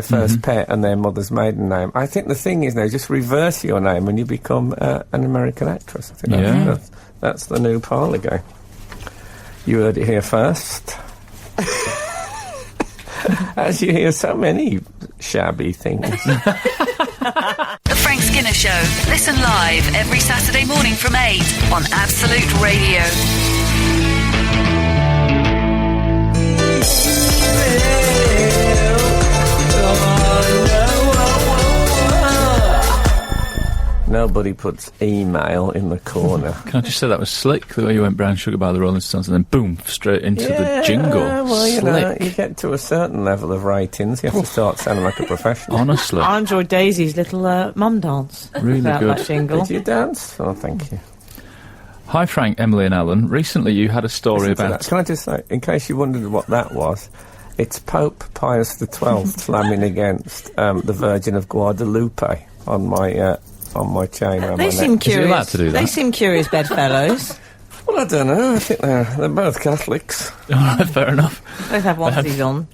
first pet and their mother's maiden name? I think the thing is now, just reverse your name and you become an American actress. I think that's the new parlour game. You heard it here first. As you hear so many shabby things. The Frank Skinner Show. Listen live every Saturday morning from 8 on Absolute Radio. Nobody puts email in the corner. Can I just say that was slick, the way you went Brown Sugar by the Rolling Stones and then boom, straight into the jingle. Well, slick. You get to a certain level of ratings, you have to start sounding like a professional. Honestly. I enjoyed Daisy's little mum dance. Really about good. That jingle. Did you dance? Oh, thank you. Hi, Frank, Emily and Alan. Recently you had a story Listen to about... that. Can I just say, in case you wondered what that was, it's Pope Pius XII slamming against the Virgin of Guadalupe on my chain around They my seem neck. Is he allowed curious. to do that? They seem curious bedfellows. Well, I don't know. I think they're both Catholics. Fair enough. Both have onesies on.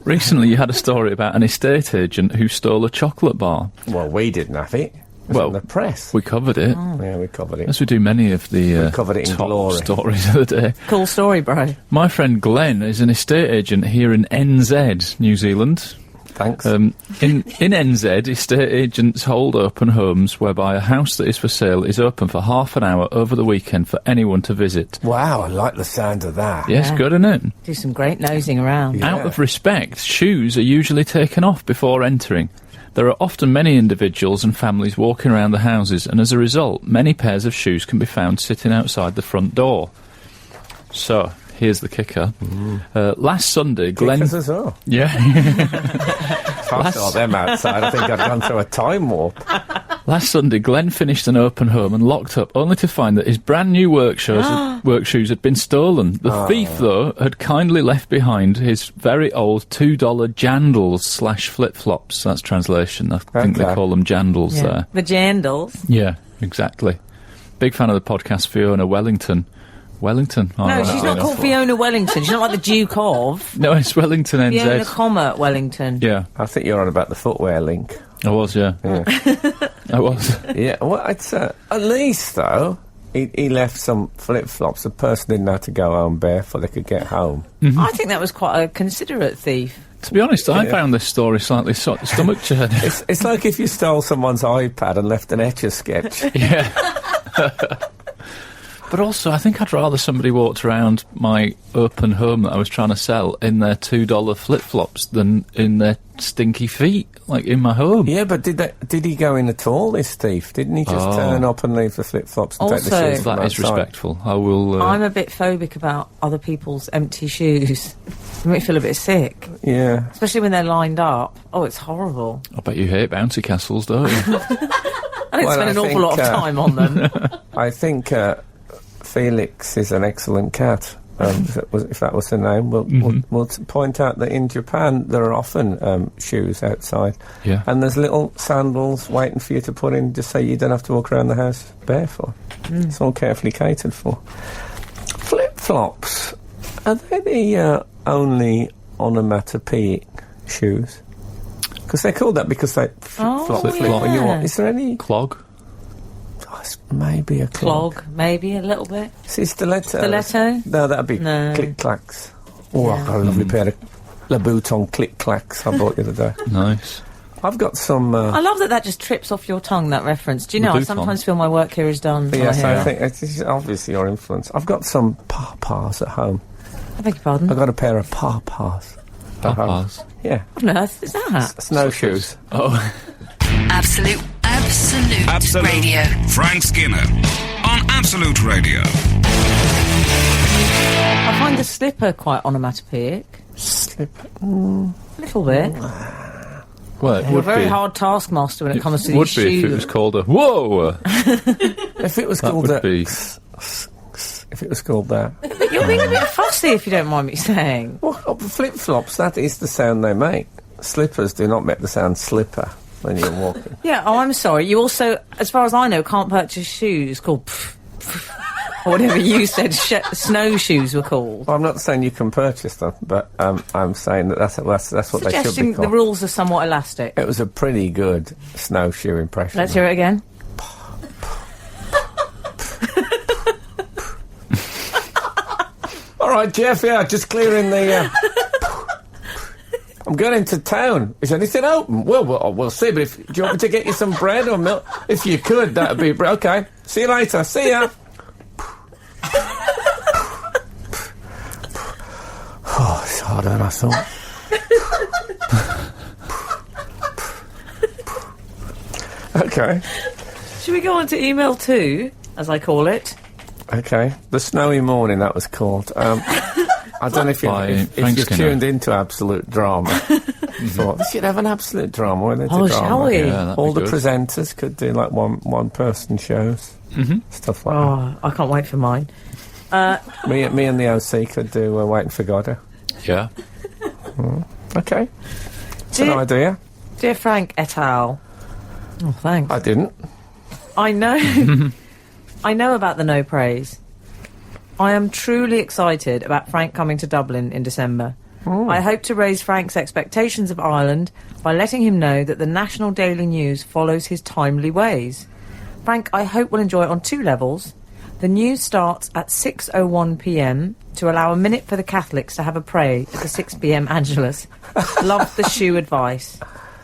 Recently you had a story about an estate agent who stole a chocolate bar. Well, we didn't have it. It was in the press. We covered it. Yeah, we covered it. As we do many of the covered it in top glory. stories of the day. Cool story, bro. My friend Glenn is an estate agent here in NZ, New Zealand. Thanks. In NZ, estate agents hold open homes whereby a house that is for sale is open for half an hour over the weekend for anyone to visit. Wow, I like the sound of that. Yes, Yeah. good, isn't it? Do some great nosing around. Yeah. Out of respect, shoes are usually taken off before entering. There are often many individuals and families walking around the houses, and as a result, many pairs of shoes can be found sitting outside the front door. So, here's the kicker. Last Sunday, Glenn... Kickers as well. Yeah. If I saw them outside, I think I'd gone through a time warp. Last Sunday, Glenn finished an open home and locked up, only to find that his brand new work shoes had been stolen. The thief, though, had kindly left behind his very old $2 jandals / flip-flops. That's translation. I think they call them jandals there. The jandals. Yeah, exactly. Big fan of the podcast, Fiona Wellington. Wellington? Oh, No, she's not called Fiona Wellington. She's not like the Duke of. No, it's Wellington NZ. Fiona, comma, Wellington. Yeah, I think you're on about the footwear link. I was, yeah. I was. Yeah, well, it's at least, though, he left some flip-flops. The person didn't have to go home barefoot. They could get home. I think that was quite a considerate thief. To be honest, I found this story slightly stomach-churning. It's like if you stole someone's iPad and left an Etch-a-Sketch. Yeah. But also, I think I'd rather somebody walked around my open home that I was trying to sell in their $2 flip-flops than in their stinky feet, like in my home. Yeah, but did he go in at all, this thief? Didn't he just turn up and leave the flip-flops and take the Also, shoes from That is outside? respectful. I will... I'm a bit phobic about other people's empty shoes. They make me feel a bit sick. Yeah. Especially when they're lined up. Oh, it's horrible. I bet you hate bouncy castles, don't you? I don't spend an awful lot of time on them. I think Felix is an excellent cat. if that was the name, we'll point out that in Japan there are often shoes outside. Yeah. And there's little sandals waiting for you to put in, just so you don't have to walk around the house barefoot. It's all carefully catered for. Flip-flops, are they the only onomatopoeic shoes? Because they're called that because they flip when you walk. Is there any... Clog? It's maybe a Clog, maybe a little bit. See, stiletto. Stiletto? No, that'd be click-clacks. Oh, I've got a lovely pair of Louboutin click-clacks I bought the other day. Nice. I've got some... I love that just trips off your tongue, that reference. Do you know, I sometimes feel my work here is done. Yes, I think it's obviously your influence. I've got some pawpaws at home. I beg your pardon? I've got a pair of pawpaws. Pawpaws? Yeah. What on earth is that? Snowshoes. Oh. Absolute Radio. Frank Skinner on Absolute Radio. I find the slipper quite onomatopoeic. Slipper? A little bit. Well, it You're a would very be. hard taskmaster when it comes to Would these be shoes. if it was called a whoa. If it was called would be. If it was called that. But you're being a bit fussy, if you don't mind me saying. Well, flip-flops, that is the sound they make. Slippers do not make the sound slipper when you're walking. Yeah, I'm sorry. You also, as far as I know, can't purchase shoes called or whatever you said snowshoes were called. Well, I'm not saying you can purchase them, but I'm saying that's what they should be Suggesting called. the rules are somewhat elastic. It was a pretty good snowshoe impression. Let's hear it again. All right, Jeff, just clearing the... I'm going into town. Is anything open? Well, we'll see, but do you want me to get you some bread or milk? If you could, that'd be... Okay, see you later. See ya. Oh, it's harder than I thought. Okay. Should we go on to email 2, as I call it? Okay. The Snowy Morning, that was called. I don't know if you've tuned into Absolute Drama. Thought, we should have an Absolute Drama when there's a drama. Shall we? Yeah, all the good. presenters could do like one-person shows. Stuff like Oh, I can't wait for mine. that. Me and the OC could do Waiting for Godot. Yeah. Okay. It's an idea. Dear Frank et al. Oh, thanks. I didn't. I know. I know about the no praise. I am truly excited about Frank coming to Dublin in December. I hope to raise Frank's expectations of Ireland by letting him know that the National Daily News follows his timely ways. Frank, I hope will enjoy it on 2 levels. The news starts at 6:01 p.m. to allow a minute for the Catholics to have a pray at the 6 p.m. Angelus. Love the shoe advice.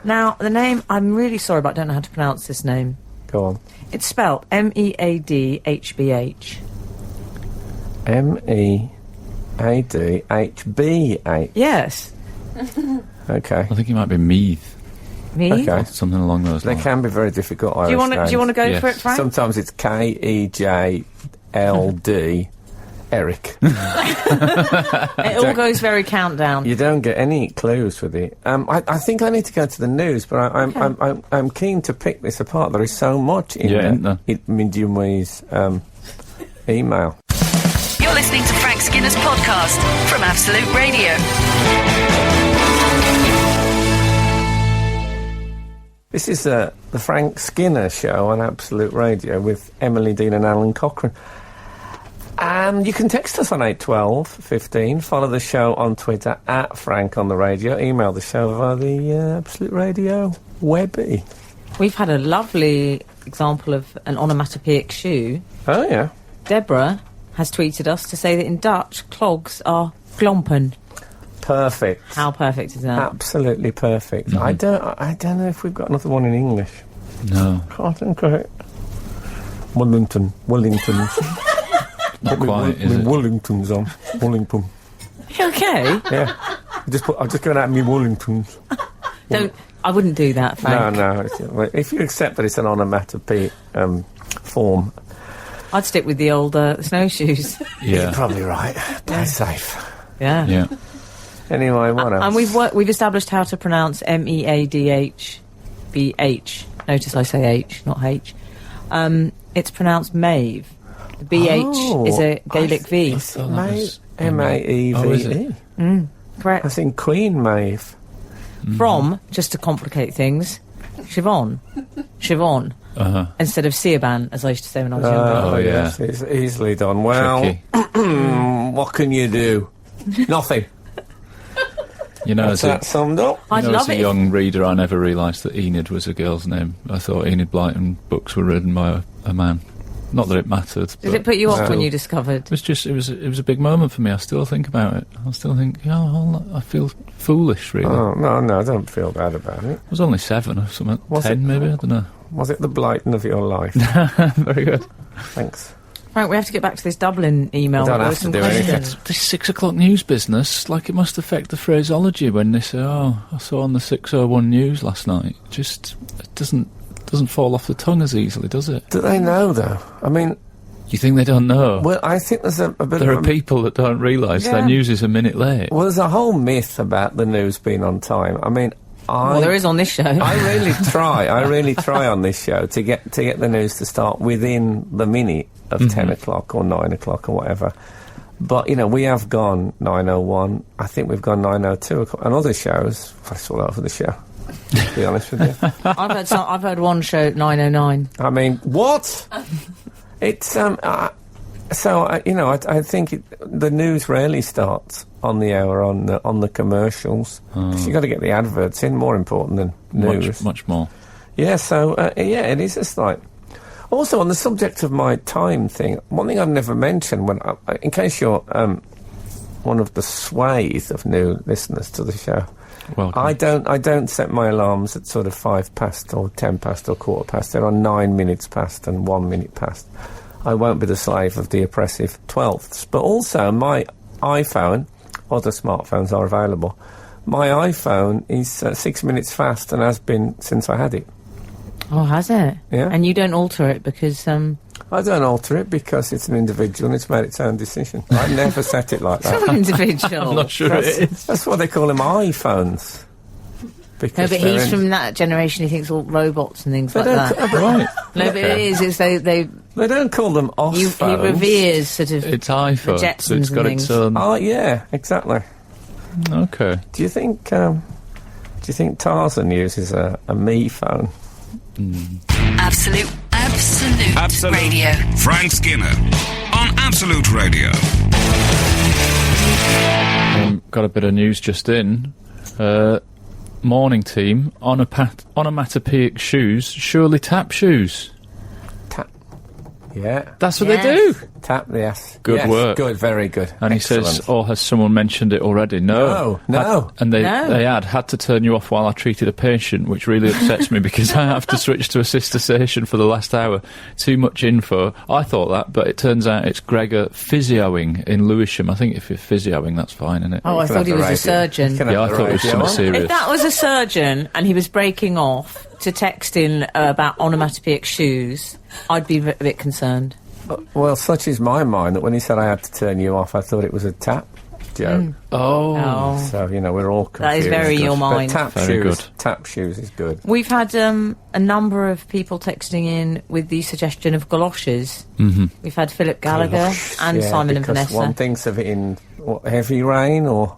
Now, the name, I'm really sorry, but I don't know how to pronounce this name. Go on. It's spelt Meadhbh. Meadhbh. Yes. Okay. I think it might be Meath. Me? Okay. Something along those They lines. can be very difficult Irish Do you want names. to go Yes. for it, Frank? Sometimes it's KEJLD. Eric. It all goes very countdown. You don't get any clues with it. I think I need to go to the news, but I'm keen to pick this apart. There is so much in isn't there? Minjimui's email. You're listening to Frank Skinner's podcast from Absolute Radio. This is the Frank Skinner Show on Absolute Radio with Emily Dean and Alan Cochrane. You can text us on 812 15. Follow the show on Twitter at Frank on the Radio. Email the show via the Absolute Radio Webby. We've had a lovely example of an onomatopoeic shoe. Oh, yeah. Deborah has tweeted us to say that in Dutch, clogs are glompen. Perfect. How perfect is that? Absolutely perfect. I don't know if we've got another one in English. No. I think Wellingtons. Not quite, is it? Wellingtons on. Wellington. You okay? Yeah. I'm just going out me Wellingtons. I wouldn't do that, Frank. No. If you accept that it's an onomatopoeic form, I'd stick with the old snowshoes. you're Yeah. probably right. Play safe. Yeah. Yeah. Anyway, what else? And we've established how to pronounce Meadhbh. Notice I say H, not H. It's pronounced Maeve. The BH is a Gaelic V. Maeve. Maeve. Oh, is it? Correct. As in Queen Maeve. From, just to complicate things, Siobhan. Siobhan. Instead of Siobhan, as I used to say when I was younger. Oh, yeah. Yes, it's easily done. Well, Tricky. what can you do? Nothing. You know, That's that summed up. I'd as love a it. young reader, I never realised that Enid was a girl's name. I thought Enid Blyton books were written by a man. Not that it mattered. Did it put you off No. when you discovered? It was just, it was a big moment for me. I still think about it. I still think, I feel foolish, really. Oh, no, don't feel bad about it. I was only 7 or something. Was 10 it? maybe, I don't know. Was it the Blyton of your life? Very good. Thanks. Right, we have to get back to this Dublin email. We don't There have was to some do anything. questions. This 6 o'clock news business, like, it must affect the phraseology when they say, I saw on the 6:01 news last night. It doesn't fall off the tongue as easily, does it? Do they know, though? I mean, You think they don't know? well, I think there's a bit There of are a... people that don't realise their Yeah. news is a minute late. Well, there's a whole myth about the news being on time. I mean, Well, there is on this show. I really try on this show to get the news to start within the minute of 10 o'clock or 9 o'clock or whatever. But, we have gone 9:01. I think we've gone 9:02. And other shows, that's all over the show, to be honest with you. I've heard one show 9:09. I mean, what? It's, I think the news rarely starts on the hour on the commercials. 'Cause you got to get the adverts in, more important than news. Much more. Yeah, so, it is just like... Also, on the subject of my time thing, one thing I've never mentioned, in case you're one of the swathe of new listeners to the show, Welcome. I don't set my alarms at sort of 5 past or 10 past or quarter past. They're on 9 minutes past and 1 minute past. I won't be the slave of the oppressive 12ths. But also, my iPhone, other smartphones are available, my iPhone is 6 minutes fast and has been since I had it. Oh, has it? Yeah. And you don't alter it because... I don't alter it because it's an individual and it's made its own decision. I never set it like that. It's an individual. I'm not sure it is. That's why they call them iPhones. No, Because but they're he's from that generation. He thinks all robots and things like that. Right. No, but it is. It's they They don't call them he phones. reveres sort of. It's iPhone, The so it's Jetsons got and its things. own... Oh, yeah, exactly. Okay. Do you think Tarzan uses a me phone? Absolute Radio. Frank Skinner on Absolute Radio. Got a bit of news just in. Morning team, onomatopoeic shoes, surely tap shoes. Tap. Yeah. That's what Yes. they do. Tap, yes. Good Yes, work. Good, very good. And Excellent. he says, has someone mentioned it already? No. No. And they No. had to turn you off while I treated a patient, which really upsets me because I have to switch to a sister station for the last hour. Too much info. I thought that, but it turns out it's Gregor physioing in Lewisham. I think if you're physioing, that's fine, isn't it? Oh, I You can thought have he the was a radio. surgeon. You can have Yeah, I the thought it was radio something on. serious. If that was a surgeon and he was breaking off to text in about onomatopoeic shoes, I'd be a bit concerned. Well, such is my mind that when he said I had to turn you off, I thought it was a tap joke. Oh. So, we're all confused. That is very your But mind. tap Very shoes, good. Tap shoes is good. We've had a number of people texting in with the suggestion of galoshes. Mm-hmm. We've had Philip Gallagher and Yeah, Simon and because Vanessa. one thinks of it in heavy rain or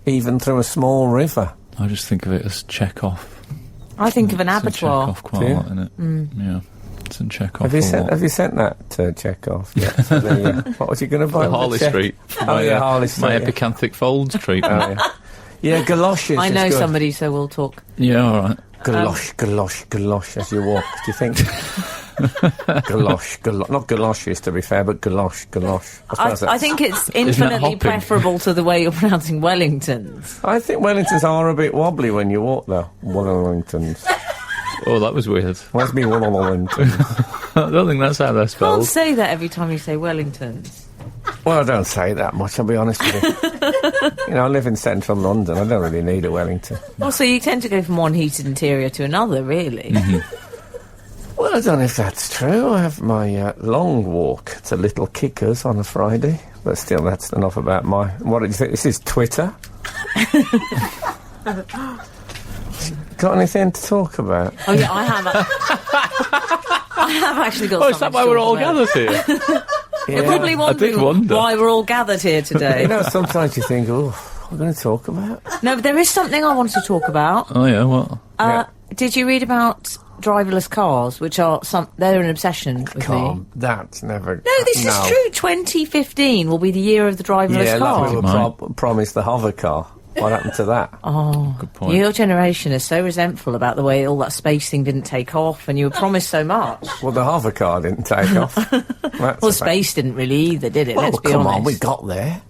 even through a small river. I just think of it as Chekhov. I think of an It's in abattoir. Chekhov quite Do a you? lot, isn't it? Yeah. It's in Chekhov. Have you a sent lot. Have you sent that to Chekhov? Yeah. to the, what was you going to buy? The with Harley check? Street. Oh yeah, Harley My Street. yeah. epicanthic folds treatment. Oh, yeah. Yeah, galoshes. I is know good. somebody, so we'll talk. Yeah, all right. Galosh as you walk. Do you think? Galosh. Not galoshes, to be fair, but galosh. I think it's infinitely hopping? preferable to the way you're pronouncing Wellingtons. I think Wellingtons are a bit wobbly when you walk, though. Wellingtons. Oh, that was weird. Where's me Wellington? I don't think that's how they're Can't spelled. say that every time you say Wellingtons. Well, I don't say that much, I'll be honest with you. I live in central London. I don't really need a Wellington. Also, you tend to go from one heated interior to another, really. Well, I don't know if that's true. I have my long walk to Little Kickers on a Friday. But still, that's enough about my... What did you think? This is Twitter? Got anything to talk about? Oh, yeah, I have. I have actually got Oh, is that something why to we're talk all about. gathered here? You're probably wondering why we're all gathered here today. You know, sometimes you think, oh, what are we going to talk about? No, but there is something I wanted to talk about. Oh, yeah, what? Did you read about driverless cars, which are they're an obsession with me? That's never... No, this is true. 2015 will be the year of the driverless car. Yeah, we were promised the hover car. What happened to that? Oh, good point. Your generation is so resentful about the way all that space thing didn't take off, and you were promised so much. Well, the hover car didn't take off. Well, space didn't really either, did it? Well, Let's be come honest. on, we got there.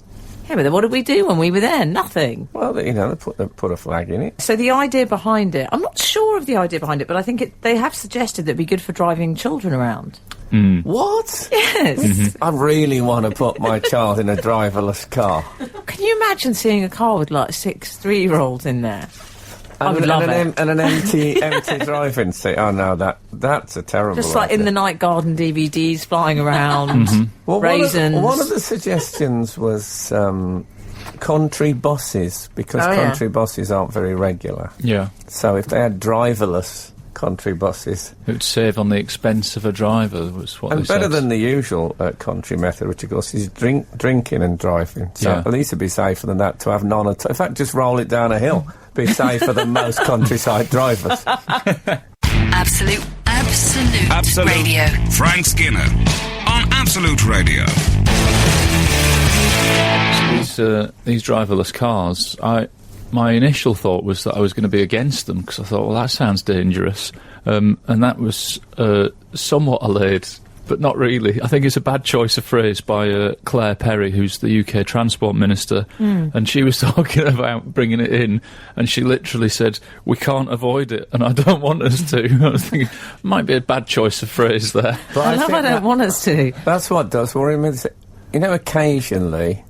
Yeah, but then what did we do when we were there? Nothing. Well, you know, they put a flag in it. So the idea behind it, I'm not sure of the idea behind it, but I think they have suggested that it'd be good for driving children around. What? Yes. I really want to put my child in a driverless car. Can you imagine seeing a car with like 6 3-year-olds in there? I would love it. And an empty driving seat. Oh no, that's a terrible Just like idea. in the Night Garden DVDs flying around, Well, raisins. One of the suggestions was country buses, because country buses aren't very regular. Yeah. So if they had driverless country buses... It would save on the expense of a driver, was what they said. And better than the usual country method, which of course is drinking and driving. So at least it'd be safer than that to have none at all. In fact, just roll it down a hill. Be safer than most countryside drivers. Absolute Radio. Frank Skinner on Absolute Radio. These driverless cars, my initial thought was that I was going to be against them, because I thought, well, that sounds dangerous. And that was somewhat allayed, but not really. I think it's a bad choice of phrase by Claire Perry, who's the UK Transport Minister, and she was talking about bringing it in, and she literally said, we can't avoid it, and I don't want us to. I was thinking, might be a bad choice of phrase there. But I don't want us to. That's what does worry me. You know, occasionally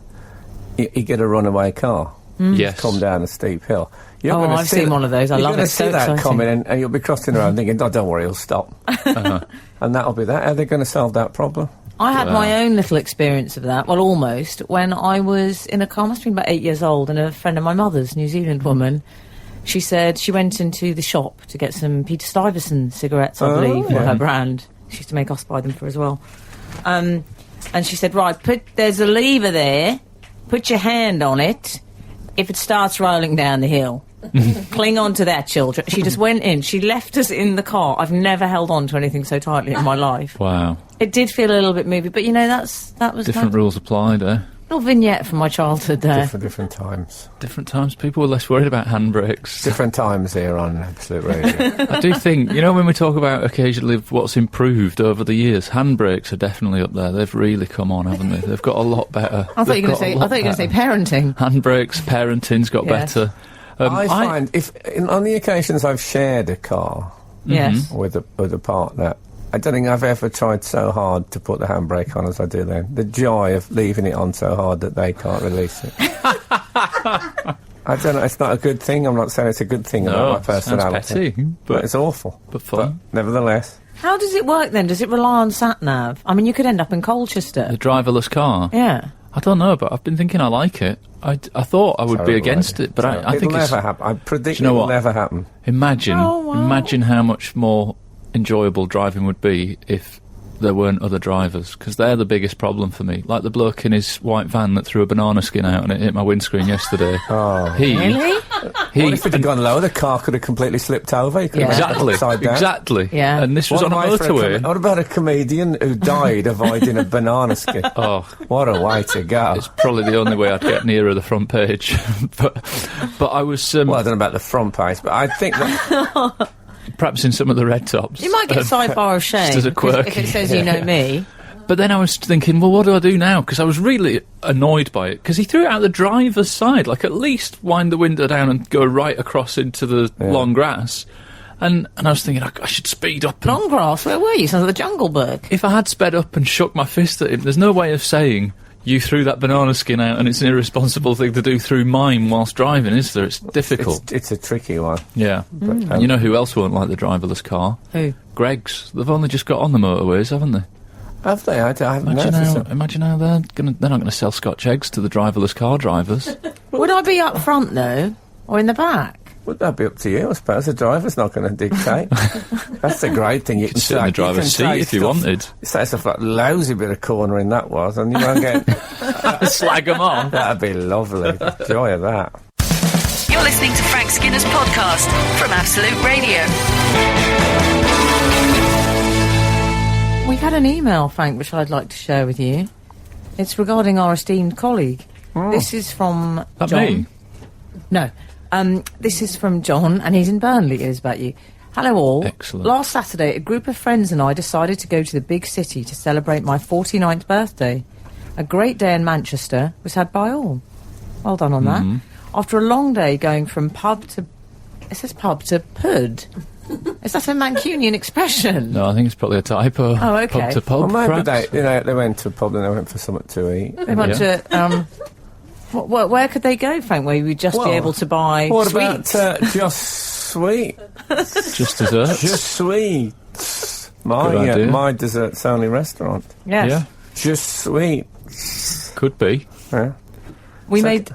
you get a runaway car. Yes. Come down a steep hill. I've seen one of those. I love it. You're going to see that exciting. coming, and you'll be crossing around thinking, oh, don't worry, he'll stop. And that'll be that. How are they going to solve that problem? I had my own little experience of that, well, almost, when I was in a car, I must have been about 8 years old, and a friend of my mother's, New Zealand woman, she said she went into the shop to get some Peter Stuyvesant cigarettes, I believe, were her brand. She used to make us buy them for as well. And she said, right, there's a lever there, put your hand on it. If it starts rolling down the hill, cling on to that, children. She just went in. She left us in the car. I've never held on to anything so tightly in my life. Wow. It did feel a little bit moving, but, you know, that was... Different rules applied, eh? Little vignette from my childhood there. Different times. Different times. People were less worried about handbrakes. Different times here on Absolute Radio. I do think, you know, when we talk about occasionally what's improved over the years, handbrakes are definitely up there. They've really come on, haven't they? They've got a lot better. I thought you were going to say parenting. Handbrakes, parenting's got better. I find on the occasions I've shared a car with a partner, I don't think I've ever tried so hard to put the handbrake on as I do then. The joy of leaving it on so hard that they can't release it. I don't know, it's not a good thing. I'm not saying it's a good thing about my personality. Sounds petty, but it's awful. But fun. But nevertheless. How does it work then? Does it rely on sat-nav? I mean, you could end up in Colchester. The driverless car? Yeah. I don't know, but I've been thinking I like it. I thought I would be against it, but I think it'll never happen. I predict it'll never happen. Imagine how much more enjoyable driving would be if there weren't other drivers, because they're the biggest problem for me. Like the bloke in his white van that threw a banana skin out and it hit my windscreen yesterday. Oh, really? What if it had gone low? The car could have completely slipped over. You could have Exactly. upside down. Exactly. Yeah. And this was on a motorway. What about a comedian who died avoiding a banana skin? Oh, what a way to go! It's probably the only way I'd get nearer the front page. but I was. Well, I don't know about the front page, but I think that. Perhaps in some of the red tops. You might get sidebar of shame just as a quirk. if it says you know me. But then I was thinking, well, what do I do now? Because I was really annoyed by it. Because he threw it out the driver's side. Like, at least wind the window down and go right across into the long grass. And I was thinking, I should speed up. Long grass? Where were you? Sounds like the Jungle Book. If I had sped up and shook my fist at him, there's no way of saying, you threw that banana skin out and it's an irresponsible thing to do through mime whilst driving, is there? It's difficult. It's a tricky one. Yeah. And you know who else won't like the driverless car? Who? Greggs. They've only just got on the motorways, haven't they? Have they? I haven't noticed it. Imagine how they're not going to sell Scotch eggs to the driverless car drivers. Would I be up front, though? Or in the back? Would that be up to you? I suppose the driver's not going to dictate. That's the great thing. You can sit in the driver's seat if you wanted. Say stuff like, lousy bit of cornering that was, and you won't get... Slag them off. That'd be lovely. The joy of that. You're listening to Frank Skinner's podcast from Absolute Radio. We've had an email, Frank, which I'd like to share with you. It's regarding our esteemed colleague. This is from John. Me? No. This is from John, and he's in Burnley. It is about you. Hello all. Excellent. Last Saturday, a group of friends and I decided to go to the big city to celebrate my 49th birthday. A great day in Manchester was had by all. Well done on that. After a long day going from pub to... It says pub to pud. Is that a Mancunian expression? No, I think it's probably a typo. Oh, okay. Pub to pub, Well, maybe perhaps. they went to a pub and they went for something to eat. They went to... where could they go, Frank, where you would just be able to buy What sweets? about just sweet? Just desserts. Just sweets. Good idea. My desserts-only restaurant. Yes. Yeah, Just sweet. could be. Yeah. We made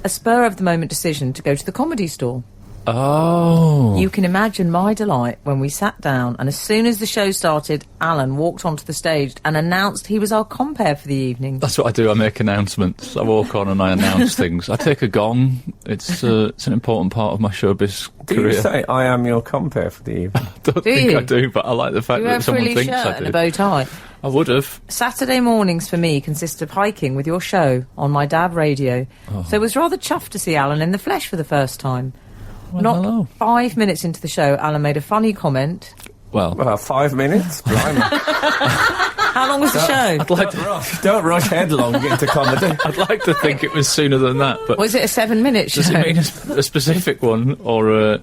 a spur-of-the-moment decision to go to the Comedy Store. Oh. You can imagine my delight when we sat down, and as soon as the show started, Alan walked onto the stage and announced he was our compere for the evening. That's what I do. I make announcements. I walk on and I announce things. I take a gong. It's an important part of my showbiz Do career. you say, I am your compere for the evening? I don't Do think you? I do, but I like the fact You that wear a someone frilly thinks shirt I and do. a bow tie. I would have. Saturday mornings for me consist of hiking with your show on my DAB radio, so it was rather chuffed to see Alan in the flesh for the first time. Well, Not hello. 5 minutes into the show, Alan made a funny comment. Well, Well, 5 minutes? Blimey. How long was the show? I'd like to. Don't rush headlong into comedy. I'd like to think it was sooner than that, but Was it a 7-minute show? does it mean a specific one or?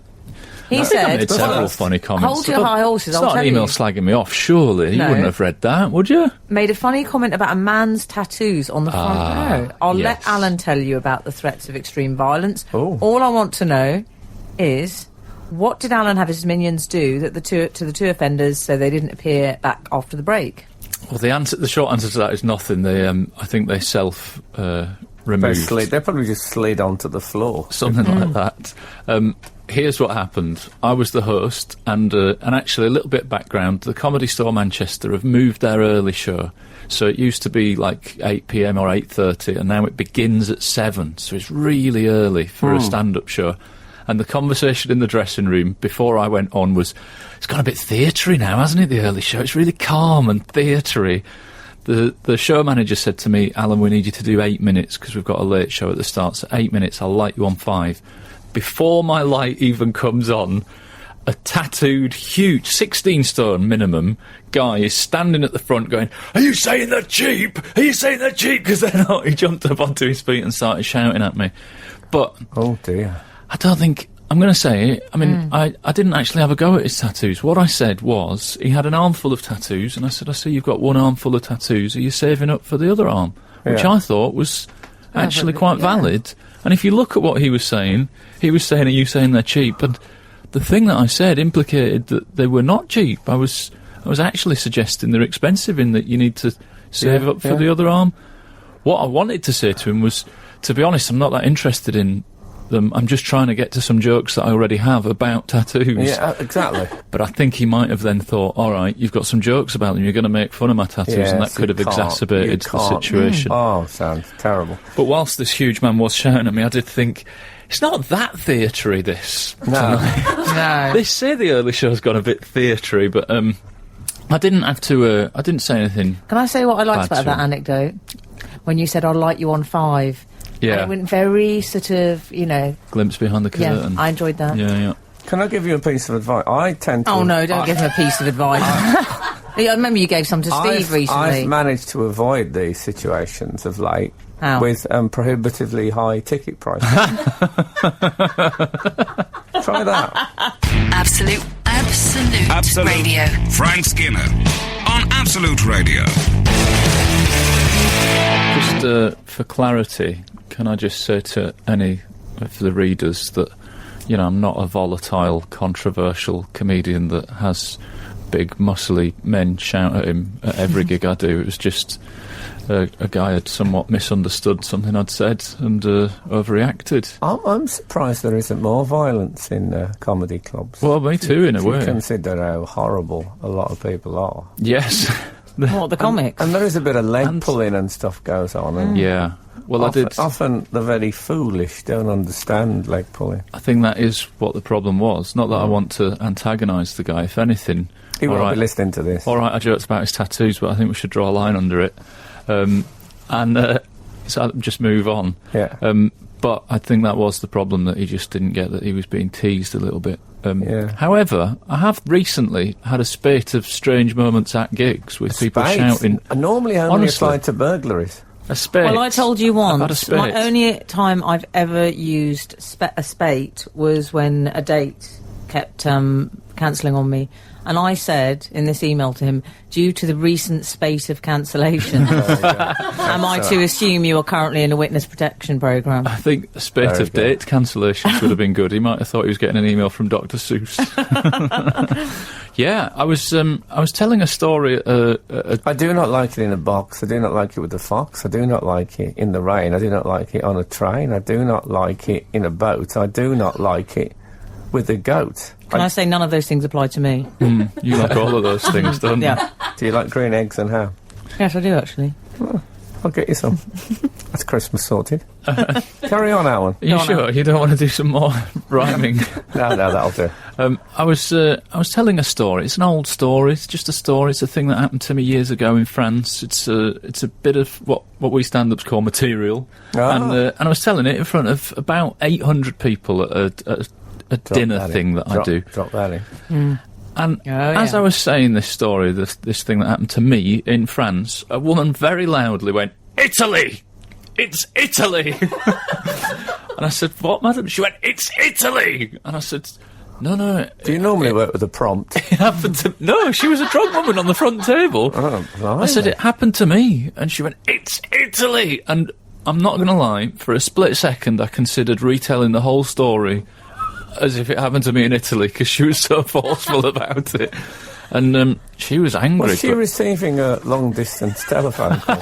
He I said, made several funny comments. hold your high horses, It's I'll not tell an email you. slagging me off, surely. No. You wouldn't have read that, would you? made a funny comment about a man's tattoos on the front row. I'll let yes. Alan tell you about the threats of extreme violence. Oh. All I want to know is, what did Alan have his minions do that the two offenders so they didn't appear back after the break? Well, the short answer to that is nothing. They, I think they removed. They probably just slid onto the floor. Something like that. Here's what happened. I was the host, and actually a little bit of background. The Comedy Store Manchester have moved their early show, so it used to be like 8 p.m. or 8:30, and now it begins at 7. So it's really early for a stand-up show. And the conversation in the dressing room before I went on was, it's gone a bit theatre-y now, hasn't it? The early show. It's really calm and theatre-y. The show manager said to me, Alan, we need you to do 8 minutes because we've got a late show at the start. So 8 minutes, I'll light you on 5. Before my light even comes on, a tattooed, huge, 16-stone minimum guy is standing at the front going, are you saying they're cheap? Are you saying they're cheap? Because they're not. He jumped up onto his feet and started shouting at me. But Oh, dear. I don't think... I'm going to say it. I mean, I didn't actually have a go at his tattoos. What I said was, he had an armful of tattoos, and I said, I see you've got one armful of tattoos. Are you saving up for the other arm? Which Yeah. I thought was actually but- quite yeah. valid. And if you look at what he was saying, are you saying they're cheap? And the thing that I said implicated that they were not cheap. I was actually suggesting they're expensive in that you need to save up for the other arm. What I wanted to say to him was, to be honest, I'm not that interested in them. I'm just trying to get to some jokes that I already have about tattoos. Yeah, exactly. But I think he might have then thought, all right, you've got some jokes about them, you're going to make fun of my tattoos, and that Yes, could you have can't- exacerbated you the can't. situation. Oh, sounds terrible. But whilst this huge man was shouting at me, I did think, it's not that theatre-y, this. No. No. They say the early show's gone a bit theatre-y, but I didn't have to, I didn't say anything. Can I say what I liked Bad about that too. anecdote? When you said, I'll light you on 5. Yeah. And it went very sort of, you know... Glimpse behind the Yeah, curtain. I enjoyed that. Yeah. Can I give you a piece of advice? I tend to... Oh, no, don't give him a piece of advice. I remember you gave some to Steve recently. I've managed to avoid these situations of late How? with prohibitively high ticket prices. Try that. Absolute Radio. Frank Skinner on Absolute Radio. Just for clarity, can I just say to any of the readers that, you know, I'm not a volatile, controversial comedian that has big, muscly men shout at him at every gig I do. It was just a guy had somewhat misunderstood something I'd said and overreacted. I'm surprised there isn't more violence in comedy clubs. Well, me too, in a way. You consider how horrible a lot of people are. Yes. What, the comics? And there is a bit of leg pulling and stuff goes on. And yeah. Well, often the very foolish don't understand leg pulling. I think that is what the problem was. Not that I want to antagonise the guy. If anything, he won't be listening to this. All right, I joked about his tattoos, but I think we should draw a line under it, so just move on. Yeah. But I think that was the problem, that he just didn't get that he was being teased a little bit. Yeah. However, I have recently had a spate of strange moments at gigs with people shouting. Normally only applied to burglaries. A spate. Well, I told you once, my my only time I've ever used a spate was when a date kept cancelling on me. And I said in this email to him, due to the recent spate of cancellations, am I to assume you are currently in a witness protection programme? I think a spate of date cancellations would have been good. He might have thought he was getting an email from Dr. Seuss. Yeah, I was telling a story. I do not like it in a box. I do not like it with a fox. I do not like it in the rain. I do not like it on a train. I do not like it in a boat. I do not like it with a goat. Can I say none of those things apply to me? You like all of those things, don't you? Yeah. Do you like green eggs and ham? Yes, I do, actually. Oh, I'll get you some. That's Christmas sorted. Carry on, Alan. Are you sure you don't want to do some more rhyming? No, that'll do. I was telling a story. It's an old story. It's just a story. It's a thing that happened to me years ago in France. It's a bit of what we stand-ups call material. And I was telling it in front of about 800 people at a dinner thing that I do. Drop that in. And as I was saying this story, this thing that happened to me in France, a woman very loudly went, "Italy! It's Italy!" And I said, "What, madam?" She went, "It's Italy!" And I said, No. Do you normally work with a prompt? It happened to... No, she was a drunk woman on the front table. Oh, I said, "It happened to me." And she went, "It's Italy!" And I'm not going to lie, for a split second I considered retelling the whole story as if it happened to me in Italy, because she was so forceful about it. And she was angry. Was she receiving a long-distance telephone call?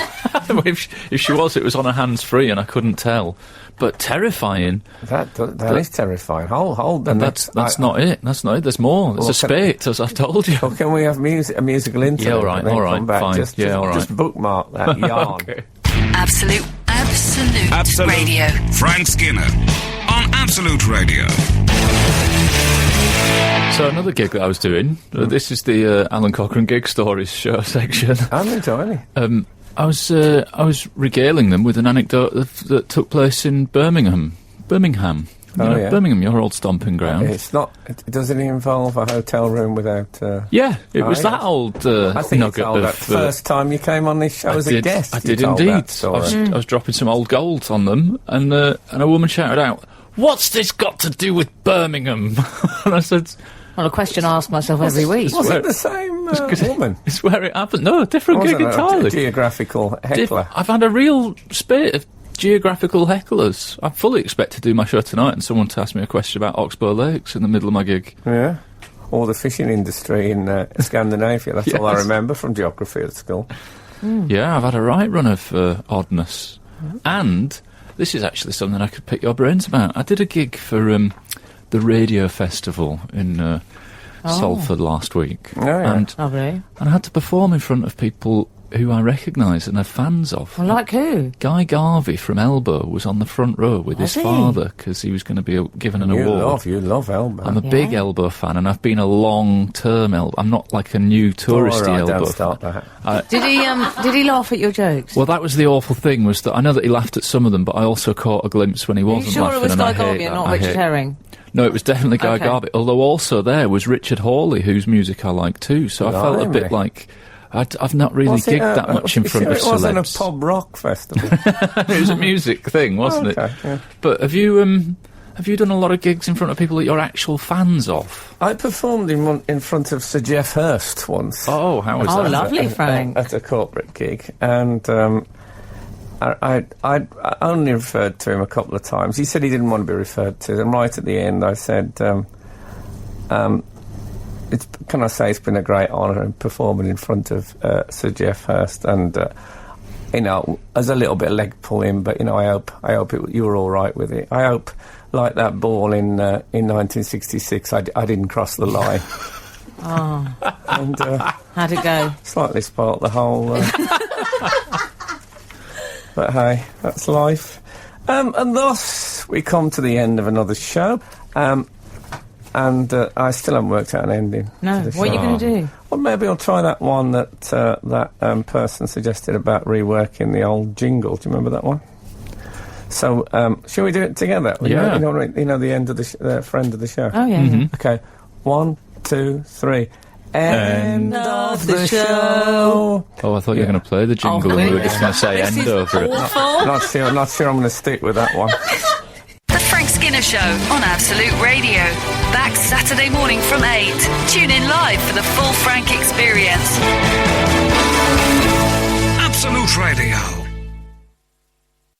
If she was, it was on her hands-free and I couldn't tell. But terrifying. That is terrifying. Hold on. That's not it. That's not it. There's more. There's a spate, as I've told you. Well, can we have a musical interlude? Yeah, all right, fine. Just bookmark that yarn. Okay. Absolute Radio. Frank Skinner on Absolute Radio. So another gig that I was doing, this is the Alan Cochrane Gig Stories show section. I'm enjoying it. I was regaling them with an anecdote that took place in Birmingham. Yeah. Birmingham, your old stomping ground. It's not. Doesn't it involve a hotel room without? Yeah, it was that old. I think you told that first time you came on this show as a guest. I did indeed. I was dropping some old gold on them, and a woman shouted out, "What's this got to do with Birmingham?" And I said, well, a question I ask myself every week. Was it the same woman? It's where it happened. No, a different gig entirely. Geographical heckler. I've had a real spate of geographical hecklers. I fully expect to do my show tonight and someone to ask me a question about Oxbow Lakes in the middle of my gig. Yeah. Or the fishing industry in Scandinavia. That's all I remember from geography at school. Yeah, I've had a right run of oddness. And this is actually something I could pick your brains about. I did a gig for the Radio Festival in Salford last week. Oh, yeah. Lovely. And I had to perform in front of people who I recognise and are fans of. Well, like who? Guy Garvey from Elbow was on the front row with his father because he was going to be given an award. You love Elbow. I'm a big Elbow fan, and I've been a long-term Elbow. I'm not like a new touristy Elbow fan. Did he laugh at your jokes? Well, that was the awful thing, was that I know that he laughed at some of them, but I also caught a glimpse when he wasn't laughing. Are you sure it was Guy Garvey and not Richard Herring? No, it was definitely Guy Garvey, although also there was Richard Hawley, whose music I like too, so I felt a bit like... I've not really gigged that much in front of celebs. It wasn't a pub rock festival. It was a music thing, wasn't it? Yeah. But have you done a lot of gigs in front of people that you're actual fans of? I performed in front of Sir Geoff Hurst once. Oh, how was that? Oh, lovely, Frank. At a corporate gig, and I only referred to him a couple of times. He said he didn't want to be referred to, and right at the end I said, can I say it's been a great honour in performing in front of Sir Geoff Hurst, and you know, there's a little bit of leg pulling, but, you know, I hope you were all right with it. I hope, like that ball in 1966, I didn't cross the line. Oh. And, how'd it go? Slightly spoilt the whole... but hey, that's life. And thus, we come to the end of another show. And I still haven't worked out an ending. No, to the what are you show. going to do? Well, maybe I'll try that one that person suggested about reworking the old jingle. Do you remember that one? So, shall we do it together? Yeah. You know the end of the friend of the show. Oh, yeah. Mm-hmm. Okay, 1, 2, 3. End of the show. Oh, I thought you were going to play the jingle and we were just going to say end over it. Not sure I'm going to stick with that one. The Frank Skinner Show on Absolute Radio. Back Saturday morning from 8. Tune in live for the full Frank experience.